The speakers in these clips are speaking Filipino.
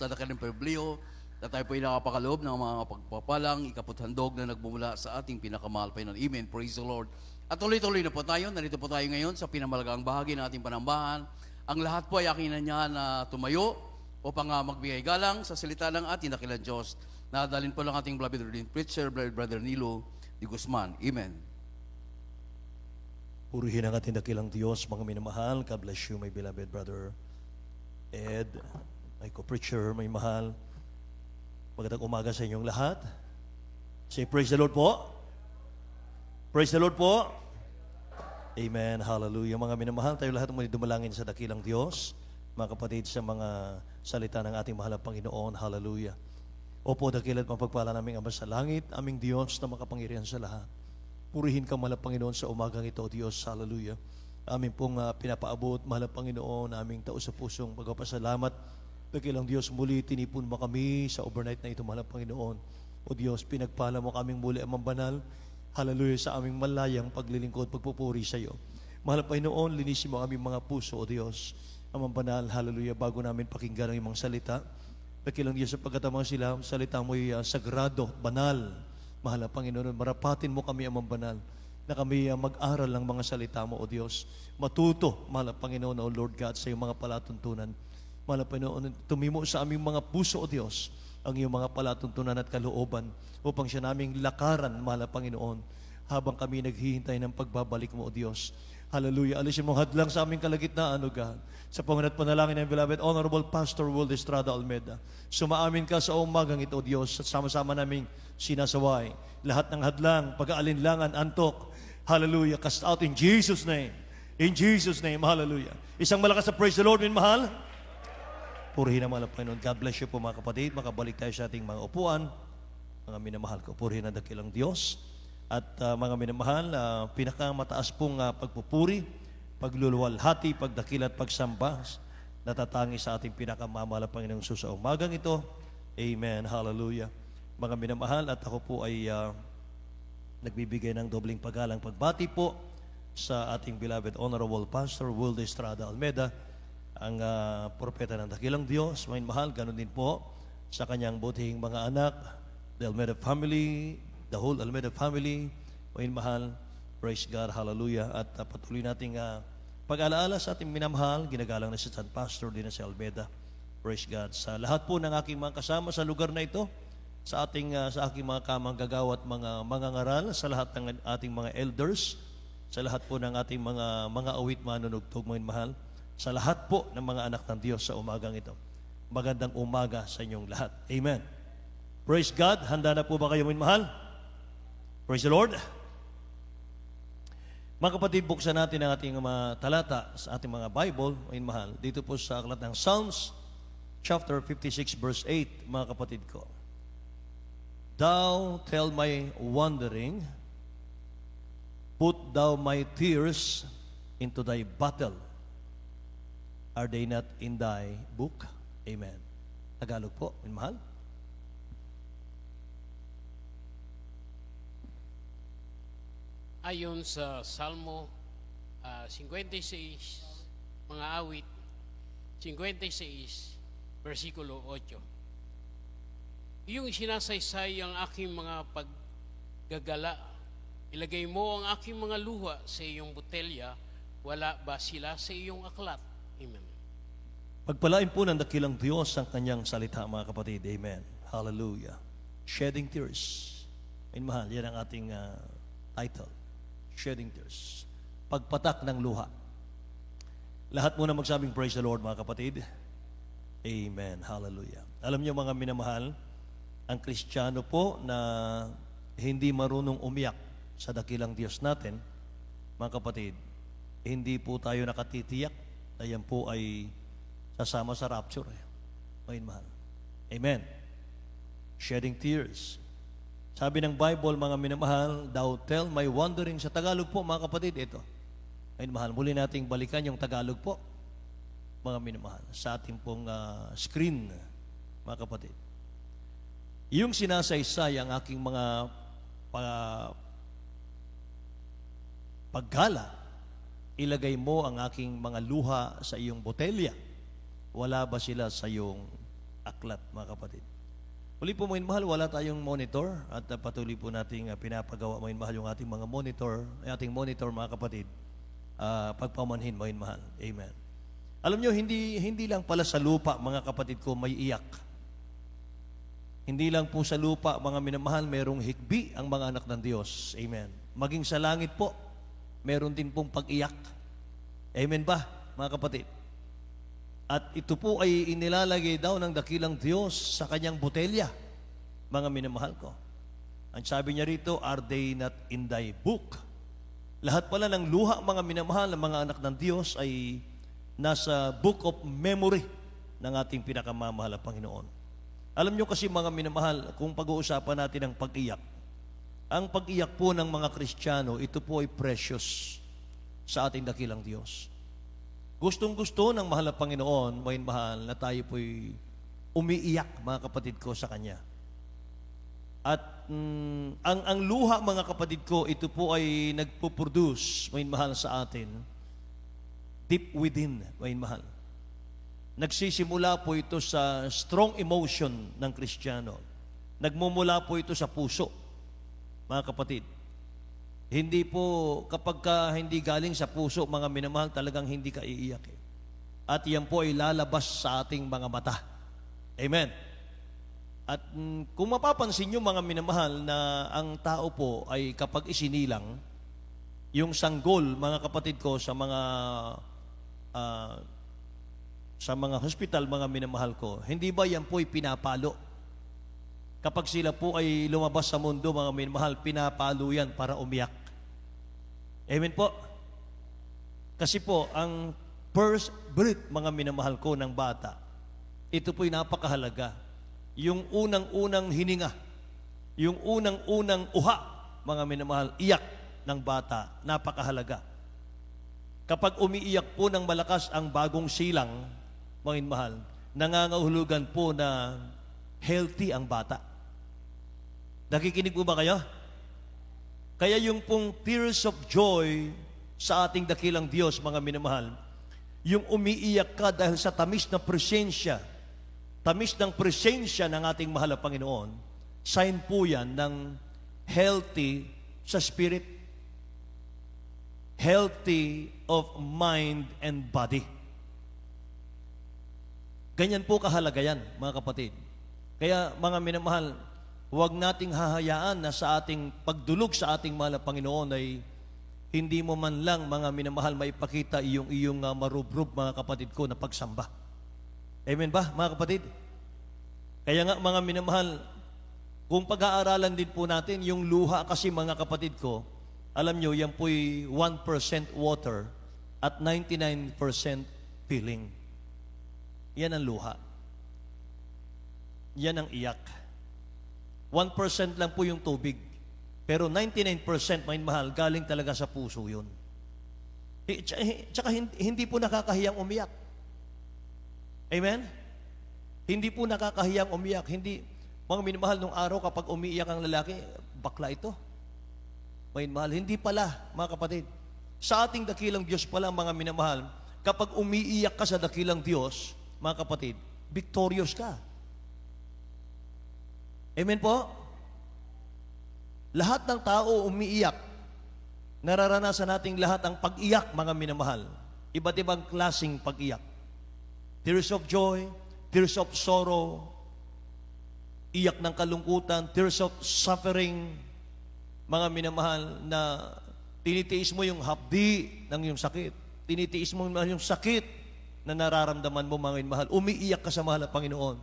sa dakilang pribilehyo na tayo po ay nakapakaloob ng mga pagpapalang, ikaputhandog na nagmumula sa ating pinakamahal Panginoon. Amen. Praise the Lord. At tuloy-tuloy na po tayo. Narito po tayo ngayon sa pinamalagang bahagi ng ating panambahan. Ang lahat po ay akin na niya na tumayo upang magbigay galang sa salita ng ating dakilang Diyos. Nadalin po lang ating beloved ordained preacher, Brother Nilo de Guzman. Amen. Purihin ang ating dakilang Diyos, mga minamahal. God bless you, my beloved brother Ed, my co-preacher, may mahal. Magandang umaga sa inyong lahat. Say, praise the Lord po. Praise the Lord po. Amen, hallelujah. Mga minamahal, tayo lahat muli dumalangin sa dakilang Diyos. Mga kapatid, sa mga salita ng ating mahal na Panginoon, hallelujah. Opo, dakilat mapagpala naming Ama sa langit, aming Diyos na makapangyarihan sa lahat. Purihin ka, mahal na Panginoon, sa umagang ito, Diyos, hallelujah. Amin pong pinapaabot, mahal na Panginoon, aming tao sa pusong pagpapasalamat. Dakilang Diyos, muli tinipon mo kami sa overnight na ito, mahal na Panginoon. O Diyos, pinagpala mo kaming muli amang banal, hallelujah, sa aming malayang paglilingkod, pagpupuri sa iyo. Mahal na Panginoon, linisin mo aming mga puso, o Diyos, amang banal, hallelujah, bago namin pakinggan ang iyong salita. Dakilang Diyos, sapagkat ang mga salita mo'y sagrado, banal. Mahal na Panginoon, marapatin mo kami amang banal, na kami mag-aral ng mga salita mo, O Diyos. Matuto, mahal na Panginoon, O Lord God, sa iyong mga palatuntunan. Mahal na Panginoon, tumimo sa aming mga puso, O Diyos, ang iyong mga palatuntunan at kalooban, upang siya naming lakaran, mahal na Panginoon, habang kami naghihintay ng pagbabalik mo, O Diyos. Hallelujah. Alisin mo hadlang sa aming kalagitnaan, O God. Sa pangunat panalangin ng beloved Honorable Pastor Will Estrada Almeida. Sumaamin ka sa umagang ito, O Diyos, at sama-sama naming sinasaway lahat ng hadlang, pag-aalinlangan, antok. Hallelujah. Cast out in Jesus' name. In Jesus' name. Hallelujah. Isang malakas na praise the Lord, min mahal. Purihin ang mga Panginoon. God bless you po, mga kapatid. Makabalik tayo sa ating mga upuan. Mga minamahal ko, purihin ang dakilang Diyos. At mga minamahal, pinakamataas pong pagpupuri, pagluluwalhati, pagdakil at pagsamba, natatangi sa ating pinakamamahal na Panginoong Jesus sa umagang ito. Amen. Hallelujah. Mga minamahal, at ako po ay nagbibigay ng dobling paggalang pagbati po sa ating beloved Honorable Pastor Will Estrada Almeida, ang propeta ng dakilang Diyos. Mga mahal, ganun din po sa kanyang butihing mga anak, the Almeida family, the whole Almeida family. Mga mahal, praise God, hallelujah. At patuloy nating pag-alaala sa ating minamahal, ginagalang na si San Pastor din na si Almeida. Praise God. Sa lahat po ng aking mga kasama sa lugar na ito, sa aking mga kamanggagawa at mga ngaral, sa lahat ng ating mga elders, sa lahat po ng ating mga awit manunugtog, mga mahal, sa lahat po ng mga anak ng Diyos sa umagang ito. Magandang umaga sa inyong lahat. Amen. Praise God. Handa na po ba kayo, mga mahal? Praise the Lord. Mga kapatid, buksan natin ang ating mga talata sa ating mga Bible, mga mahal. Dito po sa aklat ng Psalms, chapter 56, verse 8, mga kapatid ko. Thou tell my wandering, put thou my tears into thy bottle. Are they not in thy book? Amen. Tagalog po, min mahal. Ayon sa Salmo 56, mga awit, 56, versikulo 8. Iyong sinasaysay ang aking mga paggagala. Ilagay mo ang aking mga luha sa iyong botelya. Wala ba sila sa iyong aklat? Amen. Pagpalain po ng dakilang Diyos ang kanyang salita, mga kapatid. Amen. Hallelujah. Shedding tears. Min mahal, yan ang ating title. Shedding tears. Pagpatak ng luha. Lahat muna magsabing praise the Lord, mga kapatid. Amen. Hallelujah. Alam niyo, mga minamahal, ang Kristiyano po na hindi marunong umiyak sa dakilang Diyos natin, mga kapatid, hindi po tayo nakatitiyak na yan po ay sasama sa rapture. Mga mahal. Amen. Shedding tears. Sabi ng Bible, mga minamahal, thou tell my wandering. Sa Tagalog po, mga kapatid, ito. Mga mahal, muli nating balikan yung Tagalog po, mga minamahal, sa ating pong screen, mga kapatid. Yung sinasaysay ang aking mga paggala, ilagay mo ang aking mga luha sa iyong botelya. Wala ba sila sa iyong aklat, mga kapatid. Uli po mga mahal, wala tayong monitor at patuloy po nating pinapagawa mga mahal yung ating mga monitor, mga kapatid, pagpamanhin mga mahal. Amen. Alam nyo, hindi lang pala sa lupa, mga kapatid ko, may iyak. Hindi lang po sa lupa, mga minamahal, merong hikbi ang mga anak ng Diyos. Amen. Maging sa langit po, meron din pong pag-iyak. Amen ba, mga kapatid? At ito po ay inilalagay daw ng dakilang Diyos sa kanyang botelya, mga minamahal ko. Ang sabi niya rito, are they not in thy book? Lahat pala ng luha, mga minamahal, ng mga anak ng Diyos ay nasa book of memory ng ating pinakamamahal na Panginoon. Alam nyo kasi, mga minamahal, kung pag-uusapan natin ang pag-iyak, ang pag-iyak po ng mga Kristiyano, ito po ay precious sa ating dakilang Diyos. Gustong-gusto ng mahal na Panginoon, mahal, na tayo po'y umiiyak, mga kapatid ko, sa Kanya. At ang luha, mga kapatid ko, ito po ay nagpo-produce, mahal, sa atin, deep within, mahal. Nagsisimula po ito sa strong emotion ng Kristiyano. Nagmumula po ito sa puso, mga kapatid. Hindi po, kapag hindi galing sa puso, mga minamahal, talagang hindi ka iiyak. At yan po ay lalabas sa ating mga mata. Amen. At kung mapapansin nyo, mga minamahal, na ang tao po ay kapag isinilang, yung sanggol, mga kapatid ko, sa mga hospital, mga minamahal ko, hindi ba yan po ay pinapalo? Kapag sila po ay lumabas sa mundo, mga minamahal, pinapalo yan para umiyak. Amen po. Kasi po, ang first breath, mga minamahal ko, ng bata, ito po'y napakahalaga. Yung unang-unang hininga, yung unang-unang uha, mga minamahal, iyak ng bata, napakahalaga. Kapag umiiyak po ng malakas ang bagong silang, mga minamahal, nangangahulugan po na healthy ang bata. Nakikinig po ba kayo? Kaya yung pong tears of joy sa ating dakilang Diyos, mga minamahal, yung umiiyak ka dahil sa tamis ng presensya ng ating mahal na Panginoon, sign po yan ng healthy sa spirit, healthy of mind and body. Ganyan po kahalaga yan, mga kapatid. Kaya, mga minamahal, huwag nating hahayaan na sa ating pagdulog sa ating mahal na Panginoon ay hindi mo man lang, mga minamahal, maipakita iyong marubrub, mga kapatid ko, na pagsamba. Amen ba, mga kapatid? Kaya nga, mga minamahal, kung pag-aaralan din po natin, yung luha kasi, mga kapatid ko, alam nyo, yan po'y 1% water at 99% feeling. Yan ang luha. Yan ang iyak. 1% lang po yung tubig. Pero 99%, mahal, galing talaga sa puso yun. Tsaka hindi po nakakahiyang umiyak. Amen? Hindi po nakakahiyang umiyak. Hindi, mga minamahal, nung araw kapag umiiyak ang lalaki, bakla ito. Mahal, hindi pala, mga kapatid. Sa ating dakilang Diyos pala, mga minamahal, kapag umiiyak ka sa dakilang Diyos, mga kapatid, victorious ka. Amen po? Lahat ng tao umiiyak. Nararanasan nating lahat ang pag-iyak, mga minamahal. Iba't ibang klaseng pag-iyak. Tears of joy, tears of sorrow, iyak ng kalungkutan, tears of suffering, mga minamahal, na tinitiis mo yung hapdi ng iyong sakit. Tinitiis mo yung sakit na nararamdaman mo, mga minamahal. Umiiyak ka sa mahal na Panginoon.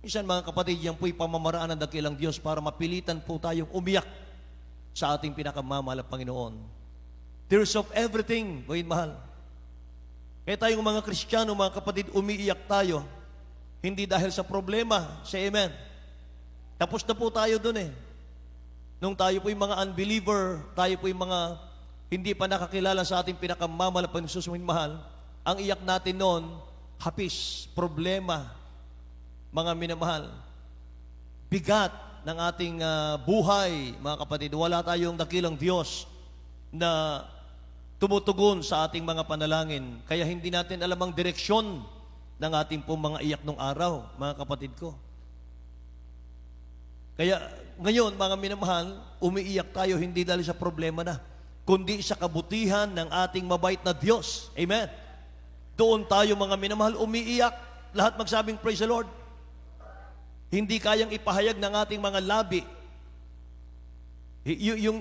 Minsan, mga kapatid, yan po'y pamamaraan ng dakilang Diyos para mapilitan po tayong umiyak sa ating pinakamamahal na Panginoon. Tears of everything, mga mahal. Kaya tayong mga Kristiyano, mga kapatid, umiiyak tayo. Hindi dahil sa problema, say amen. Tapos na po tayo dun eh. Nung tayo po'y mga unbeliever, tayo po'y mga hindi pa nakakilala sa ating pinakamamahal na Panginoon, mga mahal, ang iyak natin noon, hapis, problema, mga minamahal, bigat ng ating buhay, mga kapatid. Wala tayong dakilang Diyos na tumutugon sa ating mga panalangin. Kaya hindi natin alam ang direksyon ng ating pong mga iyak nung araw, mga kapatid ko. Kaya ngayon, mga minamahal, umiiyak tayo hindi dahil sa problema na, kundi sa kabutihan ng ating mabait na Diyos. Amen. Doon tayo, mga minamahal, umiiyak. Lahat magsabing, praise the Lord. Hindi kayang ipahayag ng ating mga labi.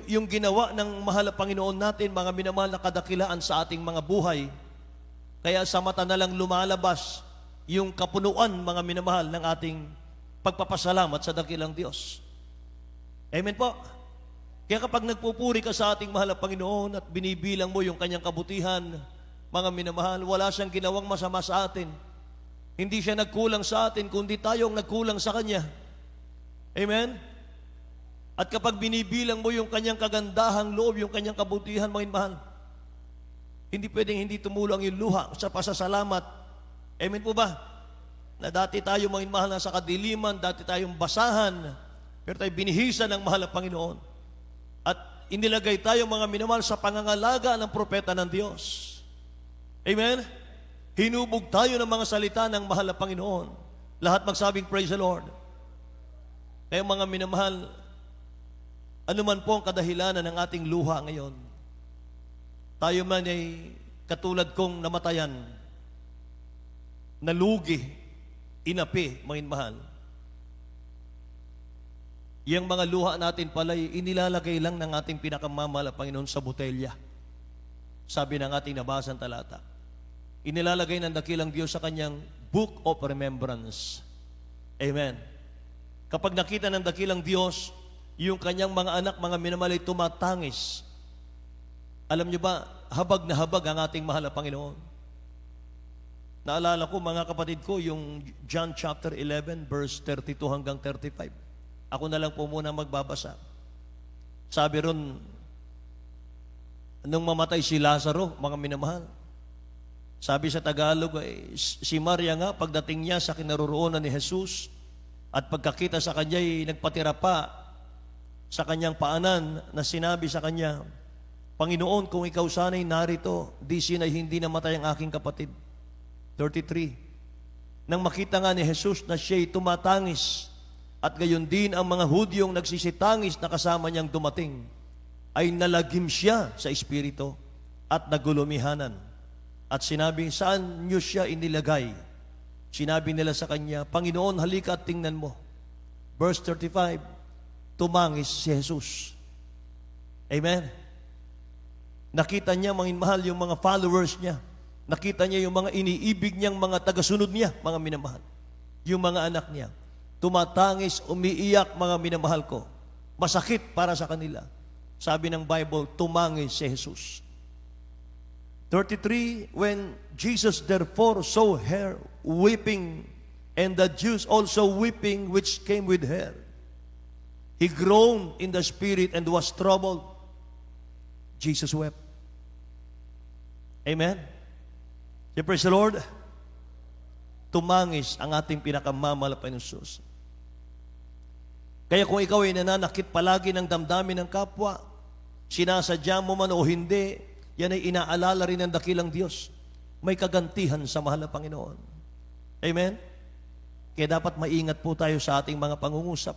Yung ginawa ng mahal na Panginoon natin, mga minamahal na kadakilaan sa ating mga buhay, kaya sa mata na lang lumalabas yung kapunuan, mga minamahal, ng ating pagpapasalamat sa dakilang Diyos. Amen po. Kaya kapag nagpupuri ka sa ating mahal na Panginoon at binibilang mo yung kanyang kabutihan, mga minamahal, wala siyang ginawang masama sa atin. Hindi siya nagkulang sa atin, kundi tayong nagkulang sa Kanya. Amen? At kapag binibilang mo yung kanyang kagandahang loob, yung kanyang kabutihan, mga mahal, hindi pwedeng hindi tumulang yung luha sa pasasalamat. Amen po ba? Na dati tayo, mga mahal, nasa kadiliman, dati tayong basahan, pero tayo binihisan ng mahal na Panginoon. At inilagay tayo, mga minamahal, sa pangangalaga ng propeta ng Diyos. Amen? Hinubog tayo ng mga salita ng mahal na Panginoon. Lahat magsabing, praise the Lord. Kaya mga minamahal, ano man po ang kadahilanan ng ating luha ngayon, tayo man ay katulad kong namatayan, nalugi, inapi, mga mahal. Yung mga luha natin pala'y inilalagay lang ng ating pinakamamahal na Panginoon sa botelya. Sabi ng ating nabasang talata. Inilalagay ng dakilang Diyos sa kanyang book of remembrance. Amen. Kapag nakita ng dakilang Diyos, yung kanyang mga anak, mga minamahal, ay tumatangis. Alam niyo ba, habag na habag ang ating mahal na Panginoon. Naalala ko, mga kapatid ko, yung John chapter 11, verse 32 hanggang 35. Ako na lang po muna magbabasa. Sabi ron, nung mamatay si Lazaro, mga minamahal, sabi sa Tagalog, si Maria nga, pagdating niya sa kinaroroonan ni Jesus, at pagkakita sa kanya, nagpatira pa sa kanyang paanan na sinabi sa kanya, Panginoon, kung ikaw sana'y narito, di sina'y hindi namatay ang aking kapatid. 33. Nang makita nga ni Jesus na siya'y tumatangis, at gayon din ang mga Hudyong nagsisitangis na kasama niyang dumating, ay nalagim siya sa espiritu at nagulumihanan. At sinabi, saan niyo siya inilagay? Sinabi nila sa kanya, Panginoon, halika at tingnan mo. Verse 35, tumangis si Jesus. Amen? Nakita niya, mga mahal, yung mga followers niya. Nakita niya yung mga iniibig niyang mga tagasunod niya, mga minamahal. Yung mga anak niya. Tumatangis, umiiyak, mga minamahal ko. Masakit para sa kanila. Sabi ng Bible, tumangis si Jesus. 33, when Jesus therefore saw her weeping, and the Jews also weeping which came with her, he groaned in the spirit and was troubled. Jesus wept. Amen? Praise the Lord. Tumangis ang ating pinakamamahal na Panginoon Jesus. Kaya kung ikaw ay nananakit palagi ng damdamin ng kapwa, sinasadya mo man o hindi, yan ay inaalala rin ng dakilang Diyos. May kagantihan sa mahal na Panginoon. Amen? Kaya dapat maingat po tayo sa ating mga pangungusap.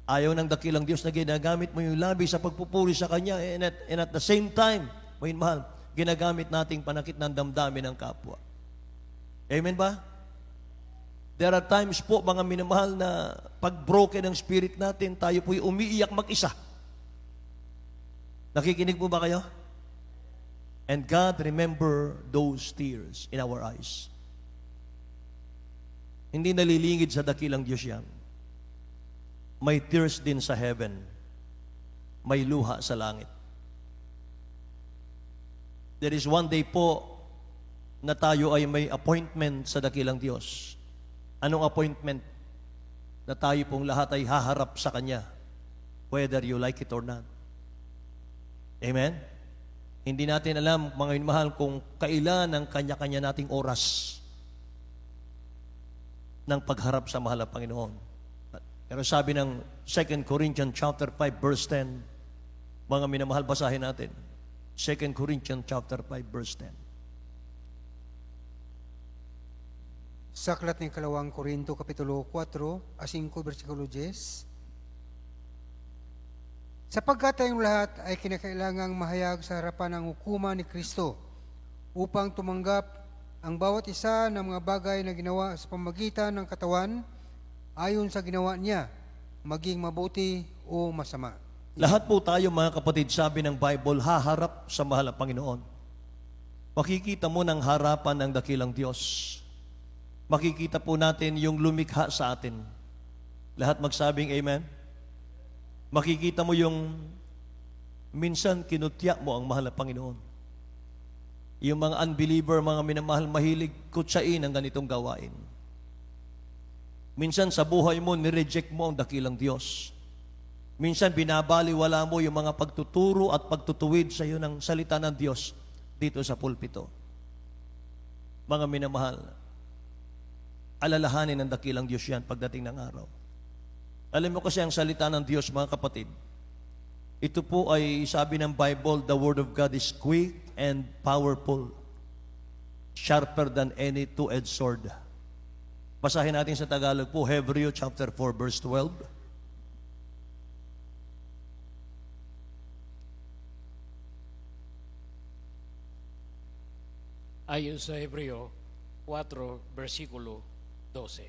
Ayaw ng dakilang Diyos na ginagamit mo yung labi sa pagpupuri sa Kanya, and at the same time, may mahal, ginagamit nating panakit ng damdamin ng kapwa. Amen ba? There are times po, mga minamahal, na pag broken ang spirit natin, tayo po'y umiiyak mag-isa. Nakikinig po ba kayo? And God remember those tears in our eyes. Hindi nalilingid sa dakilang Diyos yan. May tears din sa heaven. May luha sa langit. There is one day po na tayo ay may appointment sa dakilang Diyos. Anong appointment? Na tayo pong lahat ay haharap sa Kanya, whether you like it or not. Amen? Hindi natin alam, mga minamahal, kung kailan ang kanya-kanya nating oras ng pagharap sa mahal na Panginoon. Pero sabi ng 2 Corinthians chapter 5 verse 10, mga minamahal, basahin natin. 2 Corinthians chapter 5 verse 10. Sa aklat ng Kalawang Korinto, Kapitulo 4, a 5, versikulo 10. Sapagkat tayong lahat ay kinakailangang mahayag sa harapan ng hukuman ni Kristo upang tumanggap ang bawat isa ng mga bagay na ginawa sa pamagitan ng katawan ayon sa ginawa niya, maging mabuti o masama. Lahat po tayo mga kapatid, sabi ng Bible, haharap sa mahal na Panginoon. Makikita mo ng harapan ng dakilang Diyos. Makikita po natin yung lumikha sa atin. Lahat magsabing amen. Makikita mo yung minsan kinutya mo ang mahal na Panginoon. Yung mga unbeliever, mga minamahal, mahilig kutsain ang ganitong gawain. Minsan sa buhay mo, nireject mo ang dakilang Diyos. Minsan binabaliwala mo yung mga pagtuturo at pagtutuwid sa iyo ng salita ng Diyos dito sa pulpito. Mga minamahal, alalahanin ng dakilang Diyos yan pagdating ng araw. Alam mo kasi ang salita ng Diyos, mga kapatid, ito po ay sabi ng Bible, the Word of God is quick and powerful, sharper than any two-edged sword. Basahin natin sa Tagalog po, Hebreo chapter 4, verse 12. Ayon sa Hebreo 4, versikulo 12.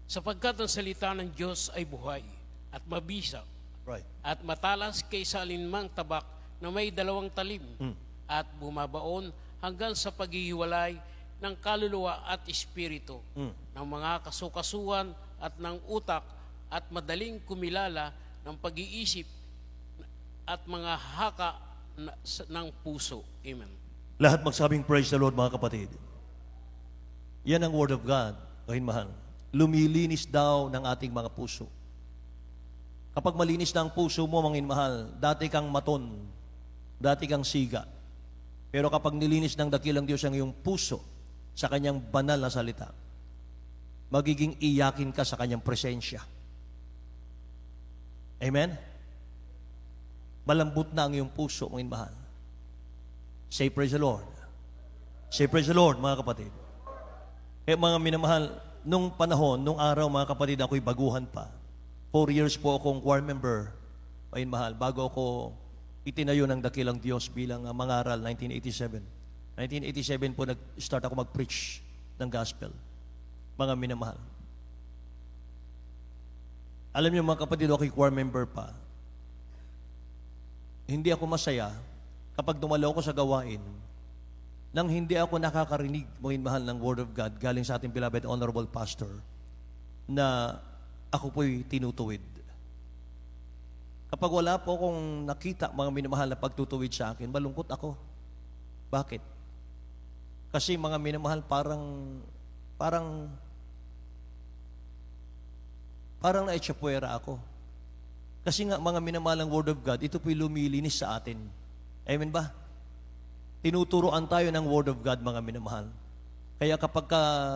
Sapagkat ang salita ng Diyos ay buhay at mabisa Right. at matalas kaysa alinmang tabak na may dalawang talim at bumabaon hanggang sa paghihiwalay ng kaluluwa at espiritu, ng mga kasukasuan at ng utak at madaling kumilala ng pag-iisip at mga haka ng puso. Amen. Lahat magsabing praise the Lord, mga kapatid. Yan ang Word of God, kahinmahal. Lumilinis daw ng ating mga puso. Kapag malinis na ang puso mo, mga inmahal, dati kang maton, dati kang siga. Pero kapag nilinis ng dakilang Diyos ang iyong puso sa kanyang banal na salita, magiging iyakin ka sa kanyang presensya. Amen? Malambot na ang iyong puso, mga inmahal. Say praise the Lord. Say praise the Lord, mga kapatid. Kaya mga minamahal, nung panahon, nung araw, mga kapatid, ako'y baguhan pa. 4 years po akong choir member, ayun mahal, bago ako itinayo ng dakilang Diyos bilang mangaral, 1987. 1987 po nag-start ako mag-preach ng gospel. Mga minamahal. Alam niyo mga kapatid, ako'y choir member pa. Hindi ako masaya kapag dumalaw ako sa gawain nang hindi ako nakakarinig, mga mahal, ng Word of God galing sa ating beloved honorable pastor na ako po'y tinutuwid. Kapag wala po akong nakita, mga minamahal, na pagtutuwid sa akin, malungkot ako. Bakit? Kasi mga minamahal, parang naitsapuera ako. Kasi nga, mga minamahal, ang Word of God, ito po'y lumilinis sa atin. Amen ba? Tinuturoan tayo ng Word of God, mga minamahal. Kaya kapag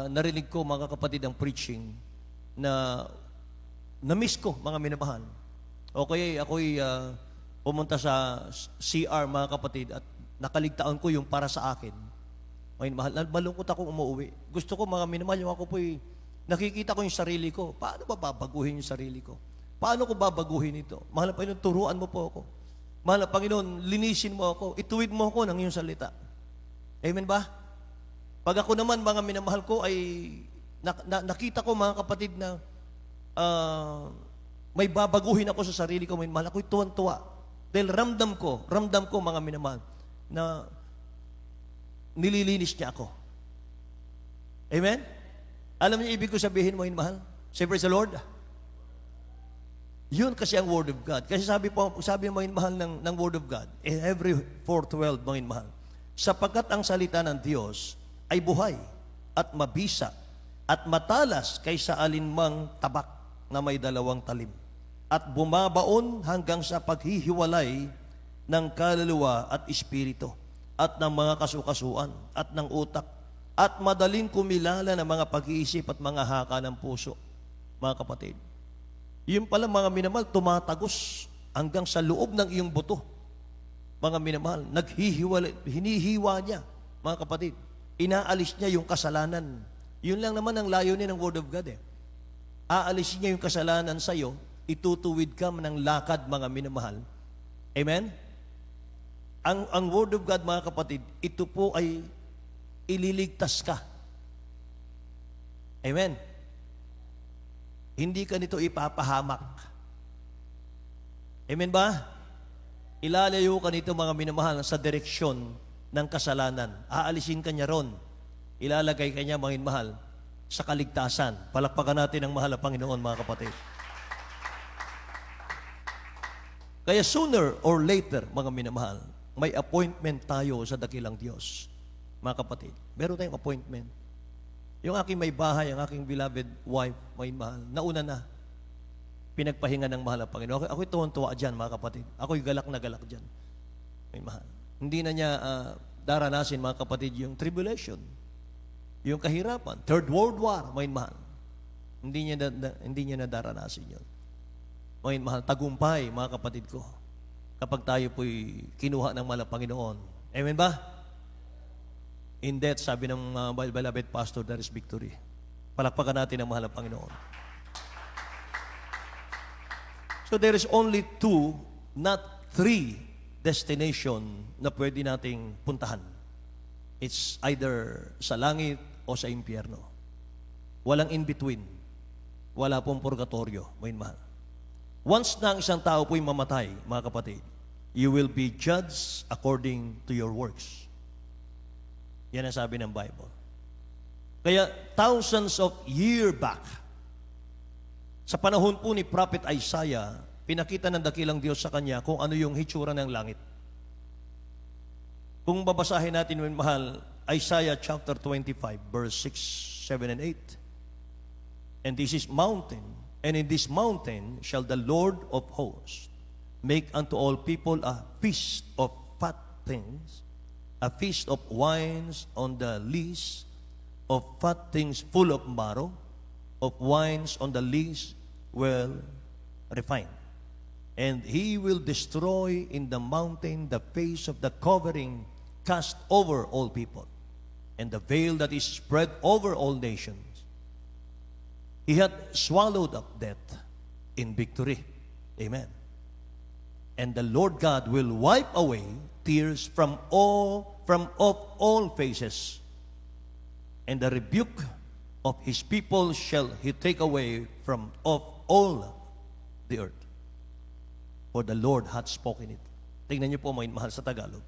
narinig ko, mga kapatid, ang preaching, na-miss ko, mga minamahal. Okay, ako'y pumunta sa CR, mga kapatid, at nakaligtaan ko yung para sa akin. Mga minamahal, malungkot akong umuwi. Gusto ko, mga minamahal, yung ako po'y nakikita ko yung sarili ko. Paano ba babaguhin yung sarili ko? Paano ko babaguhin ito? Mahal na Panginoon, turuan mo po ako. Mahal na Panginoon, linisin mo ako. Ituwid mo ako ng iyong salita. Amen ba? Pag ako naman, mga minamahal ko, ay nakita ko, mga kapatid, na may babaguhin ako sa sarili ko, may mahal ako'y tuwan-tuwa. Dahil ramdam ko, mga minamahal, na nililinis niya ako. Amen? Alam niyo ibig ko sabihin mo, mahal? Say praise the Lord. Yun kasi ang Word of God. Kasi sabi mo, mahal, ng Word of God, in every 4:12, mga mahal, sapagkat ang salita ng Diyos ay buhay at mabisa at matalas kaysa alinmang tabak na may dalawang talim at bumabaon hanggang sa paghihiwalay ng kaluluwa at espiritu at ng mga kasukasuan at ng utak at madaling kumilala ng mga pag-iisip at mga haka ng puso. Mga kapatid, yun pala, mga minamahal, tumatagos hanggang sa loob ng iyong buto. Mga minamahal, hinihiwa niya, mga kapatid, Inaalis niya yung kasalanan. Yun lang naman ang layunin ng Word of God eh. Aalisin niya yung kasalanan sa'yo, itutuwid ka ng lakad, mga minamahal. Amen? Ang Word of God, mga kapatid, ito po ay ililigtas ka. Amen? Hindi ka nito ipapahamak. Amen ba? Ilalayo ka nito, mga minamahal, sa direksyon ng kasalanan. Aalisin ka niya ron. Ilalagay ka niya, mga minamahal, sa kaligtasan. Palakpakan natin ang mahal na Panginoon, mga kapatid. Kaya sooner or later, mga minamahal, may appointment tayo sa dakilang Diyos. Mga kapatid, meron tayong appointment. Yung aking may bahay, ang aking beloved wife, may mahal, nauna na. Pinagpahinga ng mahal na Panginoon. Ako'y tuwan-tuwa dyan, mga kapatid. Ako'y galak na galak dyan. May mahal. Hindi na niya daranasin, mga kapatid, yung tribulation, yung kahirapan, Third World War, may mahal. Hindi niya nadaranasin yun. May mahal, tagumpay, mga kapatid ko, kapag tayo po'y kinuha ng mahal na Panginoon. Amen ba? In death, sabi ng beloved pastor, there is victory. Palakpakan natin ang mahal na Panginoon. So there is only 2, not 3 destination na pwede nating puntahan. It's either sa langit o sa impyerno. Walang in-between. Wala pong purgatorio, may mahal. Once na ang isang tao po'y mamatay, mga kapatid, you will be judged according to your works. Yan ang sabi ng Bible. Kaya thousands of years back, sa panahon po ni Prophet Isaiah, pinakita ng dakilang Diyos sa kanya kung ano yung hitsura ng langit. Kung babasahin natin, mahal, Isaiah chapter 25, verse 6, 7, and 8. And this is mountain, and in this mountain shall the Lord of hosts make unto all people a feast of fat things, a feast of wines on the lees, of fat things full of marrow, of wines on the lees well refined. And he will destroy in the mountain the face of the covering cast over all people, and the veil that is spread over all nations. He hath swallowed up death in victory. Amen. And the Lord God will wipe away tears from off all faces, and the rebuke of his people shall he take away from off all the earth. For the Lord hath spoken it. Tingnan niyo po, mga mahal, sa Tagalog.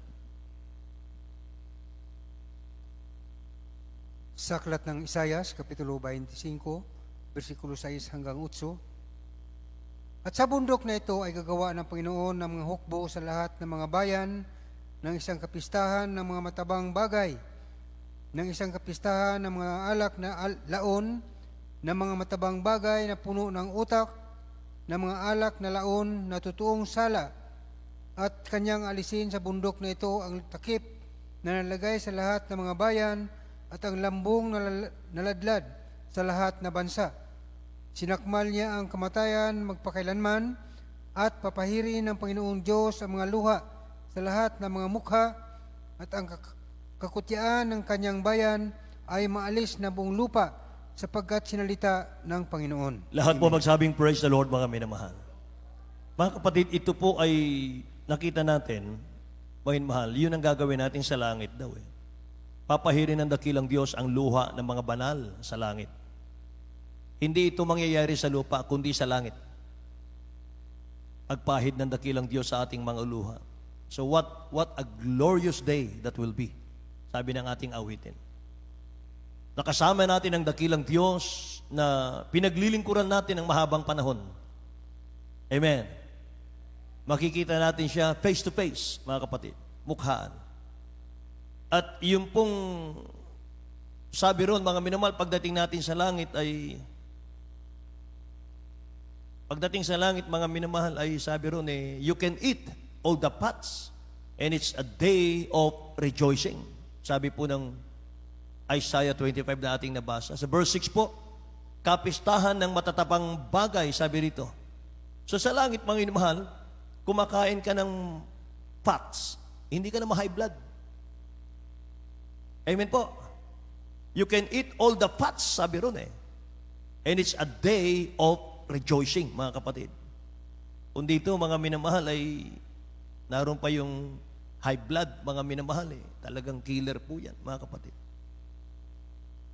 Sa aklat ng Isayas, Kapitulo 25, versikulo 6 hanggang 8. At sa bundok na ito ay gagawa ng Panginoon ng mga hukbo sa lahat ng mga bayan, ng isang kapistahan ng mga matabang bagay, ng isang kapistahan ng mga alak na laon, ng mga matabang bagay na puno ng utak, ng mga alak na laon na totoong sala, at kanyang alisin sa bundok na ito ang takip na nalagay sa lahat ng mga bayan at ang lambong na naladlad sa lahat na bansa. Sinakmal niya ang kamatayan magpakailanman at papahirin ng Panginoong Diyos ang mga luha sa lahat ng mga mukha, at ang kakutyaan ng kanyang bayan ay maalis na buong lupa sapagkat sinalita ng Panginoon. Lahat po magsabing praise the Lord, mga minamahal. Mga kapatid, ito po ay nakita natin, mga mahal, yun ang gagawin natin sa langit daw eh. Papahirin ng dakilang Diyos ang luha ng mga banal sa langit. Hindi ito mangyayari sa lupa, kundi sa langit. Pagpahid ng dakilang Diyos sa ating mga luha. So what a glorious day that will be, sabi ng ating awitin. Nakasama natin ang dakilang Diyos na pinaglilingkuran natin ang mahabang panahon. Amen. Makikita natin siya face to face, mga kapatid, mukhaan. At yung pong sabi ron, mga minamahal, pagdating natin sa langit, mga minamahal, ay sabi ron you can eat all the pots, and it's a day of rejoicing. Sabi po ng Isaiah 25 na ating nabasa. Sa verse 6 po, kapistahan ng matatapang bagay, sabi rito. So sa langit, mga minamahal, kumakain ka ng pots, hindi ka na ma-high blood. Amen po. You can eat all the fats, sabi ron eh. And it's a day of rejoicing, mga kapatid. Kung dito, mga minamahal, ay naroon pa yung high blood, mga minamahal eh. Talagang killer po yan, mga kapatid.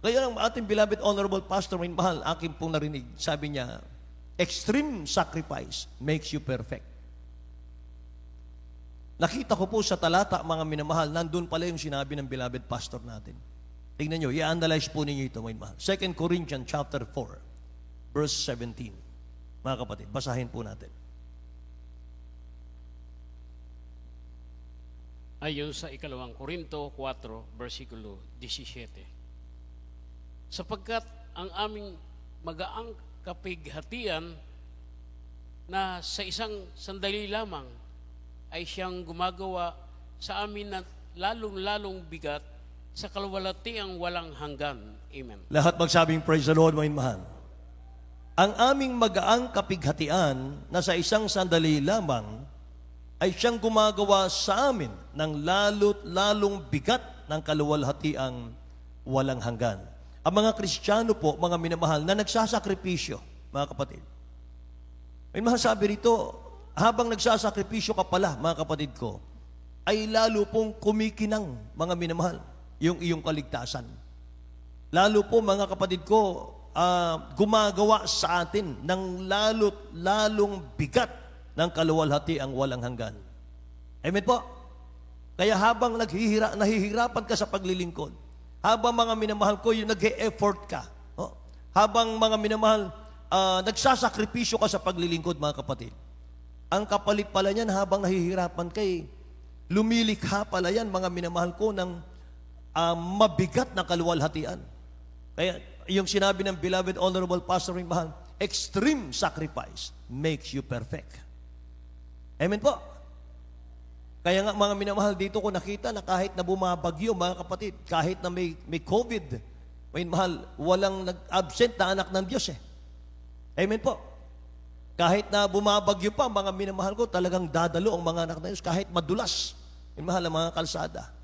Kaya ang ating beloved honorable pastor, minamahal, akin pong narinig, sabi niya, extreme sacrifice makes you perfect. Nakita ko po sa talata, mga minamahal, nandun pala yung sinabi ng beloved pastor natin. Tingnan nyo, i-analyze po ninyo ito, minamahal. 2 Corinthians chapter 4, verse 17. Mga kapatid, basahin po natin. Ayon sa 2 Korinto 4, versikulo 17. Sapagkat ang aming magaang kapighatian na sa isang sandali lamang ay siyang gumagawa sa amin na lalong-lalong bigat sa kaluwalhatiang walang hanggan. Amen. Lahat magsabing praise the Lord, mga mahal. Ang aming magaang kapighatian na sa isang sandali lamang ay siyang gumagawa sa amin ng lalong bigat ng kaluwalhatiang walang hanggan. Ang mga Kristiyano po, mga minamahal, na nagsasakripisyo, mga kapatid. May mahal sabi rito, habang nagsasakripisyo ka pala, mga kapatid ko, ay lalo pong kumikinang, mga minamahal, yung iyong kaligtasan. Lalo po, mga kapatid ko, gumagawa sa atin ng lalong bigat ng kaluwalhati ang walang hanggan. Amen po? Kaya habang nahihirapan ka sa paglilingkod, habang mga minamahal ko, yung nag-e-effort ka, habang mga minamahal, nagsasakripisyo ka sa paglilingkod, mga kapatid, ang kapalit pala niyan habang nahihirapan kay lumilikha pala yan, mga minamahal ko, ng mabigat na kaluwalhatian. Kaya yung sinabi ng beloved honorable pastor ring mahal, extreme sacrifice makes you perfect. Amen po. Kaya nga mga minamahal, dito ko nakita na kahit na bumabagyo, mga kapatid, kahit na may COVID, may mahal, walang nag-absent na anak ng Diyos eh. Amen po. Kahit na bumabagyo pa, mga minamahal ko, talagang dadalo ang mga anak ng Diyos, kahit madulas, may mahal ang mga kalsada.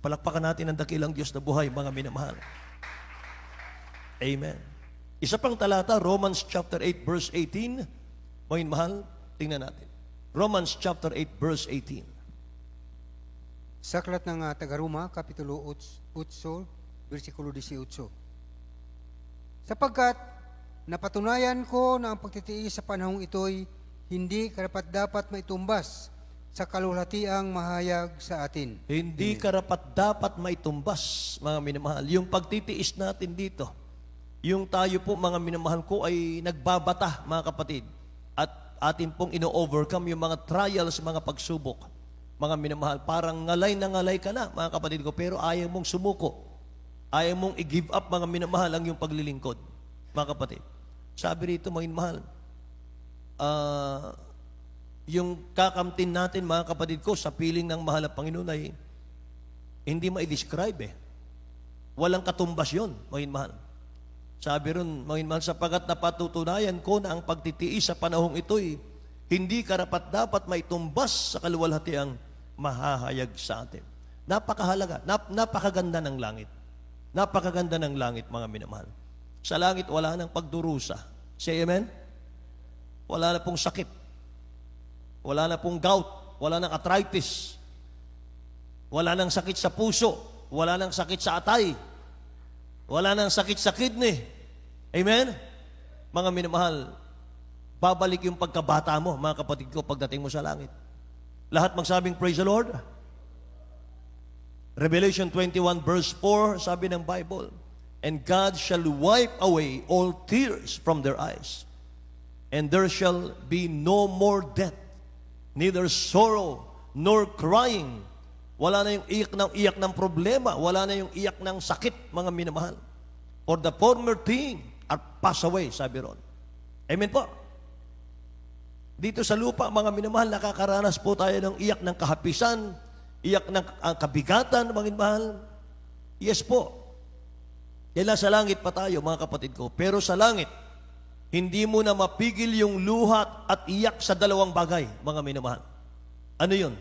Palakpakan natin ang dakilang Diyos na buhay, mga minamahal. Amen. Isa pang talata, Romans chapter 8, verse 18. Mga minamahal, tingnan natin. Romans chapter 8, verse 18. Saklat ng Tagaruma, Kapitulo 8, versikulo 18. Sapagkat napatunayan ko na ang pagtitiis sa panahong ito'y hindi karapat-dapat maitumbas sa kaluwalhatiang mahayag sa atin. Hindi karapat-dapat maitumbas, mga minamahal. Yung pagtitiis natin dito, yung tayo po, mga minamahal ko, ay nagbabata, mga kapatid. At atin pong ino-overcome yung mga trials, mga pagsubok. Mga minamahal, parang ngalay na ngalay ka na, mga kapatid ko, pero ayaw mong sumuko. Ayaw mong i-give up, mga minamahal, ang yung paglilingkod. Mga kapatid, sabi rito, mga minamahal, yung kakamtin natin, mga kapatid ko, sa piling ng mahal na Panginoon ay hindi ma-describe eh. Walang katumbas yun, mga mahal. Sabi ron, mga mahal, sapagat napatutunayan ko na ang pagtitiis sa panahong ito'y hindi karapat-dapat maitumbas sa kaluwalhatiang mahahayag sa atin. Napakahalaga, napakaganda ng langit. Napakaganda ng langit, mga minamahal. Sa langit, wala nang pagdurusa. Say amen? Wala na pong sakit. Wala na pong gout, wala nang arthritis, wala nang sakit sa puso, wala nang sakit sa atay, wala nang sakit sa kidney. Amen? Mga minamahal, babalik yung pagkabata mo, mga kapatid ko, pagdating mo sa langit. Lahat magsabing, praise the Lord. Revelation 21 verse 4, sabi ng Bible, and God shall wipe away all tears from their eyes, and there shall be no more death, neither sorrow nor crying. Wala na yung iyak ng problema. Wala na yung iyak ng sakit, mga minamahal. For the former thing are passed away, sabi ron. Amen po. Dito sa lupa, mga minamahal, nakakaranas po tayo ng iyak ng kahapisan, iyak ng kabigatan, mga minamahal. Yes po. Kailan sa langit pa tayo, mga kapatid ko. Pero sa langit, hindi mo na mapigil yung luhat at iyak sa dalawang bagay, mga minamahal. Ano yun?